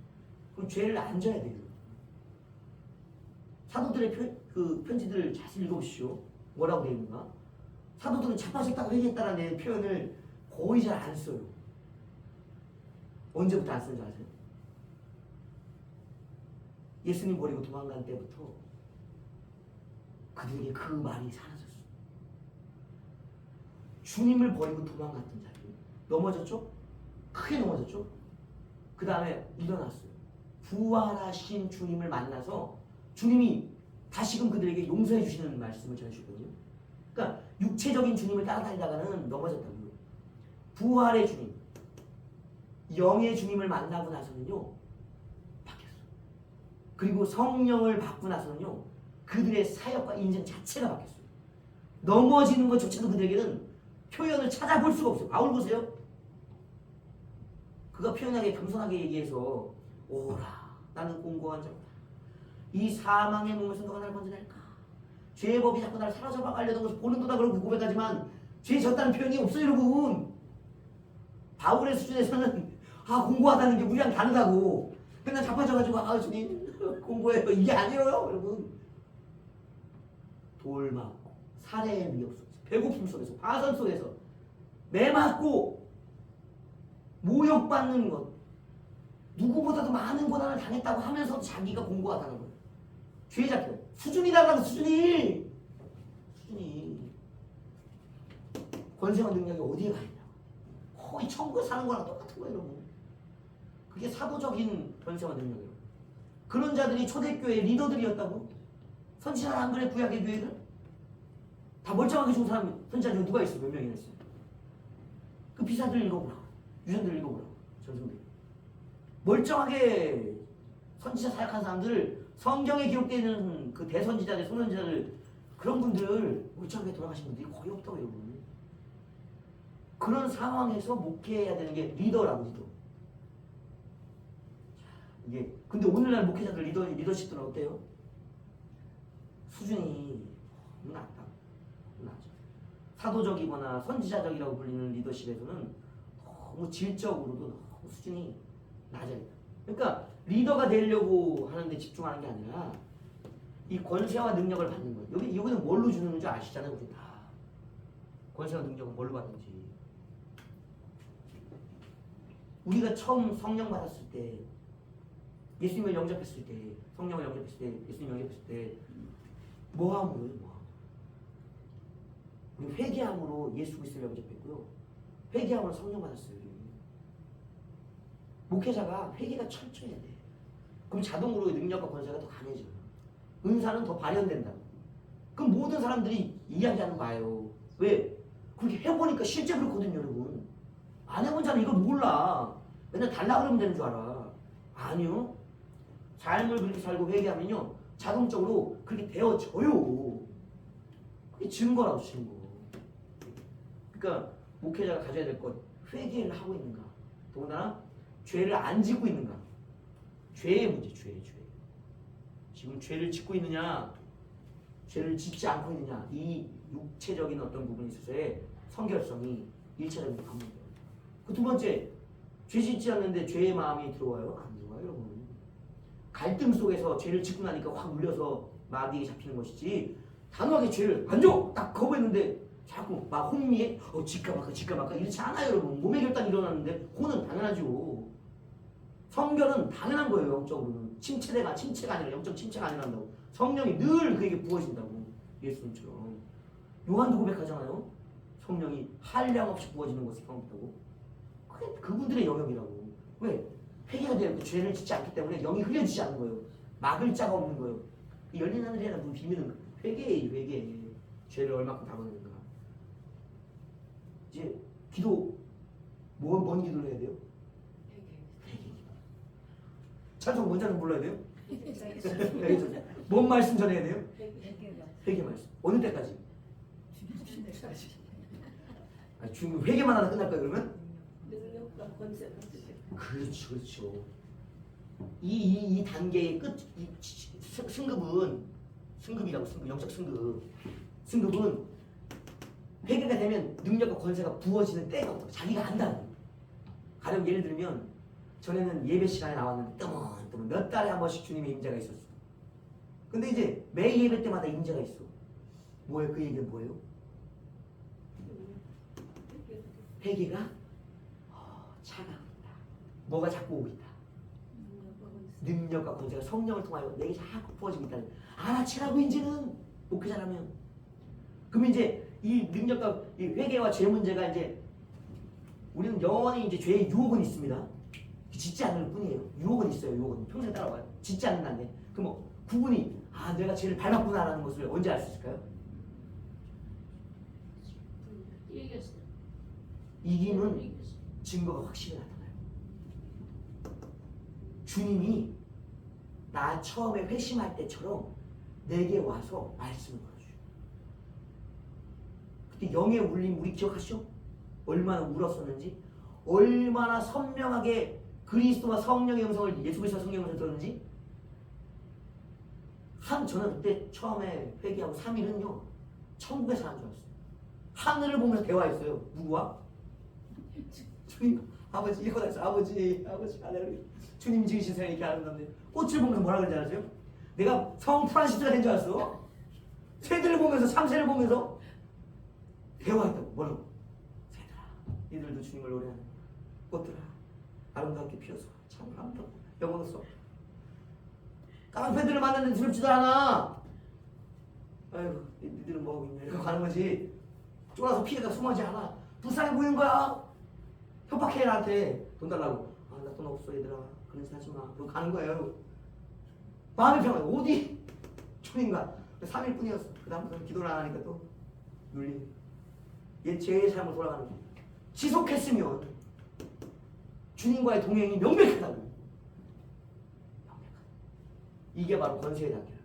그럼 죄를 안 져야 돼요. 사도들의 그 편지들을 자세히 읽어보시오. 뭐라고 되어 있는가? 사도들은 자빠졌다고 회개했다라는 표현을 거의 잘 안 써요. 언제부터 안 쓰는 줄 아세요? 예수님 버리고 도망간 때부터 그들에게 그 말이 사라졌어요. 주님을 버리고 도망갔던 자들 넘어졌죠? 크게 넘어졌죠? 그 다음에 일어났어요. 부활하신 주님을 만나서 주님이 다시금 그들에게 용서해 주시는 말씀을 전해주거든요. 그러니까 육체적인 주님을 따라다니다가는 넘어졌다고요. 부활의 주님, 영의 주님을 만나고 나서는요 바뀌었어요. 그리고 성령을 받고 나서는요 그들의 사역과 인생 자체가 바뀌었어요. 넘어지는 것조차도 그들에게는 표현을 찾아볼 수가 없어요. 바울 보세요. 그가 표현하게 겸손하게 얘기해서 오라 나는 공고한 자로다. 이 사망의 몸에서 너가 날 건져낼까? 죄의 법이 자꾸 나를 사로잡아 가려던 것을 보는도다 그러고 고백하지만 죄 졌다는 표현이 없어요 여러분. 바울의 수준에서는 공부하다는 게 우리랑 다르다고 맨날 자빠져가지고 주님 공부해요 이게 아니에요 여러분. 돌 맞고 살해의 위협 속에서 배고픔 속에서 파선 속에서 매 맞고 모욕받는 것 누구보다도 많은 고난을 당했다고 하면서 자기가 공부하다는 거예요. 죄에 잡혀 수준이 다르다고 수준이 권세와 능력이 어디에 가 있냐 거의 천국에 사는 거랑 똑같은 거예요 여러분. 그게 사도적인 권세와 능력이에요. 그런 자들이 초대교회 리더들이었다고? 선지자는 안 그래? 구약의 교회들? 다 멀쩡하게 죽은 사람 선지자 중에 누가 있어? 몇 명이나 있어요? 그 비사들 읽어보라. 유전들 읽어보라. 전승들. 멀쩡하게 선지자 사역한 사람들 성경에 기록되어 있는 그 대선지자들, 소선지자들 그런 분들 멀쩡하게 돌아가신 분들이 거의 없다고 여러분. 그런 상황에서 목회해야 되는 게 리더라고 리더. 이게 근데 오늘날 목회자들 리더십들은 어때요? 수준이 너무 낮다. 낮아. 사도적이거나 선지자적이라고 불리는 리더십에서는 너무 질적으로도 너무 수준이 낮아요. 그러니까 리더가 되려고 하는데 집중하는 게 아니라 이 권세와 능력을 받는 거예요. 여기 이거는 뭘로 주는 줄 아시잖아요, 우리 다. 권세와 능력은 뭘로 받는지. 우리가 처음 성령 받았을 때, 예수님을 영접했을 때, 성령을 영접했을 때, 예수님 영접했을 때, 뭐함으로요, 뭐함. 우리 회개함으로 예수 그리스도를 영접했고요. 회개함으로 성령 받았어요. 목회자가 회개가 철저해야 돼. 그럼 자동으로 능력과 권세가 더 강해져요. 은사는 더 발현된다. 그럼 모든 사람들이 이야기하는 거예요. 왜? 그렇게 해보니까 실제 그렇거든요, 여러분. 안 해본 자는 이걸 몰라. 맨날 달라 그러면 되는 줄 알아. 아니요. 삶을 그렇게 살고 회개하면요, 자동적으로 그렇게 되어져요. 그게 증거라고, 증거. 그러니까 목회자가 가져야 될 것, 회개를 하고 있는가. 더군다나 죄를 안 짓고 있는가. 죄의 문제, 죄. 지금 죄를 짓고 있느냐, 죄를 짓지 않고 있느냐, 이 육체적인 어떤 부분에 있어서의 성결성이 1차적인 관문이에요. 그 두 번째, 죄 짓지 않는데 죄의 마음이 들어와요? 안 들어와요, 여러분. 갈등 속에서 죄를 짓고 나니까 확 울려서 마귀에 잡히는 것이지, 단호하게 죄를 안 줘! 딱 거부했는데 자꾸 막 혼미해? 질까 말까 이렇지 않아요, 여러분. 몸의 결단이 일어나는데 혼은 당연하죠. 성결은 당연한 거예요, 영적으로는. 침체가 아니라 영적 침체가 아니란다고. 성령이 늘 그에게 부어진다고. 예수님처럼. 요한도 고백하잖아요. 성령이 한량없이 부어지는 것을 경험했다고. 그게 그분들의 영역이라고. 왜? 회개가 되고 죄를 짓지 않기 때문에 영이 흐려지지 않는 거예요. 막을 자가 없는 거예요. 열린 하늘이라는 그 비밀은 회개예요, 회개. 죄를 얼마큼 담아내는가. 이제 기도, 뭔 기도를 해야 돼요? 찬송 원자는 불러야 돼요? 뭔 말씀 전해야 돼요? 회개 말씀. 어느 때까지? 지금 회개만 하다 끝날까요 그러면? 능력과 권세가 그렇죠. 이 단계의 끝, 승급이라고 영적 승급은 회개가 되면 능력과 권세가 부어지는 때가 없고 자기가 안다는. 가령 예를 들면 전에는 예배 시간에 나왔는데 뜨문 몇 달에 한 번씩 주님의 임재가 있었어. 근데 이제 매 예배 때마다 임재가 있어. 뭐예요? 그 얘기는 뭐예요? 회개가 차가워 있다. 뭐가 자꾸 오고 있다. 능력과 권세가 성령을 통하여 내게 자꾸 부어지고 있다는. 알아채라고 이제는 목회자라면. 그럼 이제 이 능력과 이 회개와 죄 문제가 이제 우리는 영원히 이제 죄의 유혹은 있습니다. 짓지 않을 뿐이에요. 유혹은 있어요. 유혹은 평생 따라와요. 짓지 않는다는데. 그럼 구분이 내가 죄를 밟았구나라는 것을 언제 알 수 있을까요? 이기는 증거가 확실히 나타나요. 주님이 나 처음에 회심할 때처럼 내게 와서 말씀을 걸어줘요. 그때 영의 울림 우리 기억하시죠? 얼마나 울었었는지, 얼마나 선명하게 그리스도와 성령의 음성을 예수 그리스도와 성령의 음성을 들었는지 저는 그때 처음에 회개하고 3일은요 천국에 사는 줄 알았어요. 하늘을 보면서 대화했어요. 누구와? 주님, 아버지 이거 다 했어. 아버지 할렐루야. 주님 지으신 세상이 이렇게 아름답네. 꽃을 보면서 뭐라 그런지 알았어요? 내가 성 프란시스가 된 줄 알았어. 새들을 보면서 참새를 보면서 대화했다고. 뭐라고? 새들아, 이들도 주님을 노래하는 꽃들아, 아름답게 피어서 참 아름답고 영광스럽다. 깡패들을 만났는데 두렵지도 않아. 아이고, 니들은 뭐하고 있냐 이러고 가는 거지. 쫄아서 피해가 숨어지 않아. 불쌍해 보이는 거야. 협박해 나한테 돈 달라고. 아, 나 돈 없어 얘들아. 그런 짓 하지 마. 그러고 가는 거예요. 마음이 평안해. 어디? 초인가 3일뿐이었어. 그 다음부터는 기도를 안 하니까 또 눌리. 얘 제 삶으로 돌아가는 거야. 지속했으면 주님과의 동행이 명백하다고. 명백하다. 이게 바로 권세의 단계야.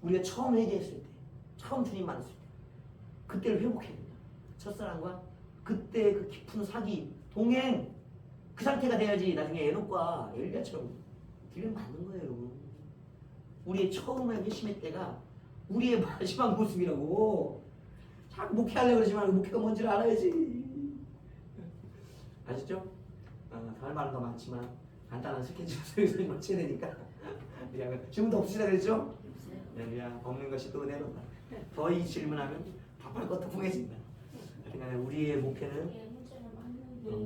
우리가 처음 회개했을 때, 처음 주님 만났을 때, 그때를 회복해야 된다. 첫사랑과 그때 그 깊은 사기, 동행, 그 상태가 돼야지 나중에 에녹과 엘리야처럼 길을 맞는 거예요. 우리의 처음의 회심의 때가 우리의 마지막 모습이라고. 자꾸 목회하려고 그러지만 목회가 뭔지를 알아야지. 아시죠? 할 말은 더 많지만 간단한 스케줄 소리 맞춰야 되니까 질문 더 없으시다 그랬죠? 네, 없는 것이 또 은혜로다. 더 이 질문하면 답할 것도 풍해진다. 그러니까 우리의 목회는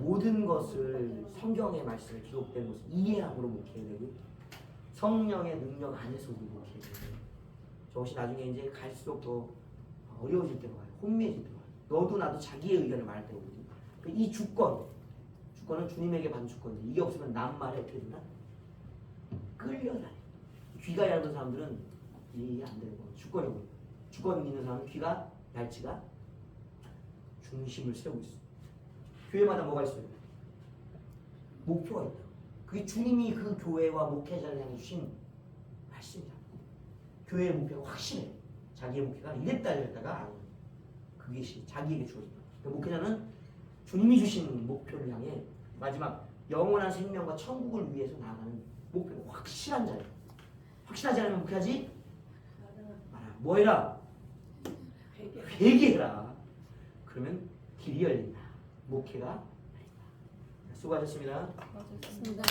모든 것을 성경의 말씀에 기록된 것을 이해함으로 목회해야 되고 성령의 능력 안에서 우리 목회해야 되고 저것이 나중에 이제 갈수록 더 어려워질 때가 와요. 혼미해질 때가 와요. 너도 나도 자기의 의견을 말할 때가 오거든요. 이 주권은 주님에게 받은 주권인데 이게 없으면 남 말에 어떻게 된다? 끌려다니. 귀가 얇은 사람들은 이해 안 되는 거예요. 주권이고 주권 있는 사람은 귀가 얇지가 중심을 세우고 있어. 교회마다 뭐가 있어요? 목표가 있다. 그게 주님이 그 교회와 목회자를 향해 주신 말씀이다. 교회의 목표가 확실해. 자기의 목표가 이랬다가 아니야. 그것이 자기에게 주어진다. 그러니까 목회자는 주님이 주신 목표를 향해 마지막 영원한 생명과 천국을 위해서 나아가는 목표가 확실한 자예요. 확실하지 않으면 목회하지 마라. 뭐 해라? 회개해라. 그러면 길이 열린다. 목회가 열린다. 수고하셨습니다. 맞았습니다.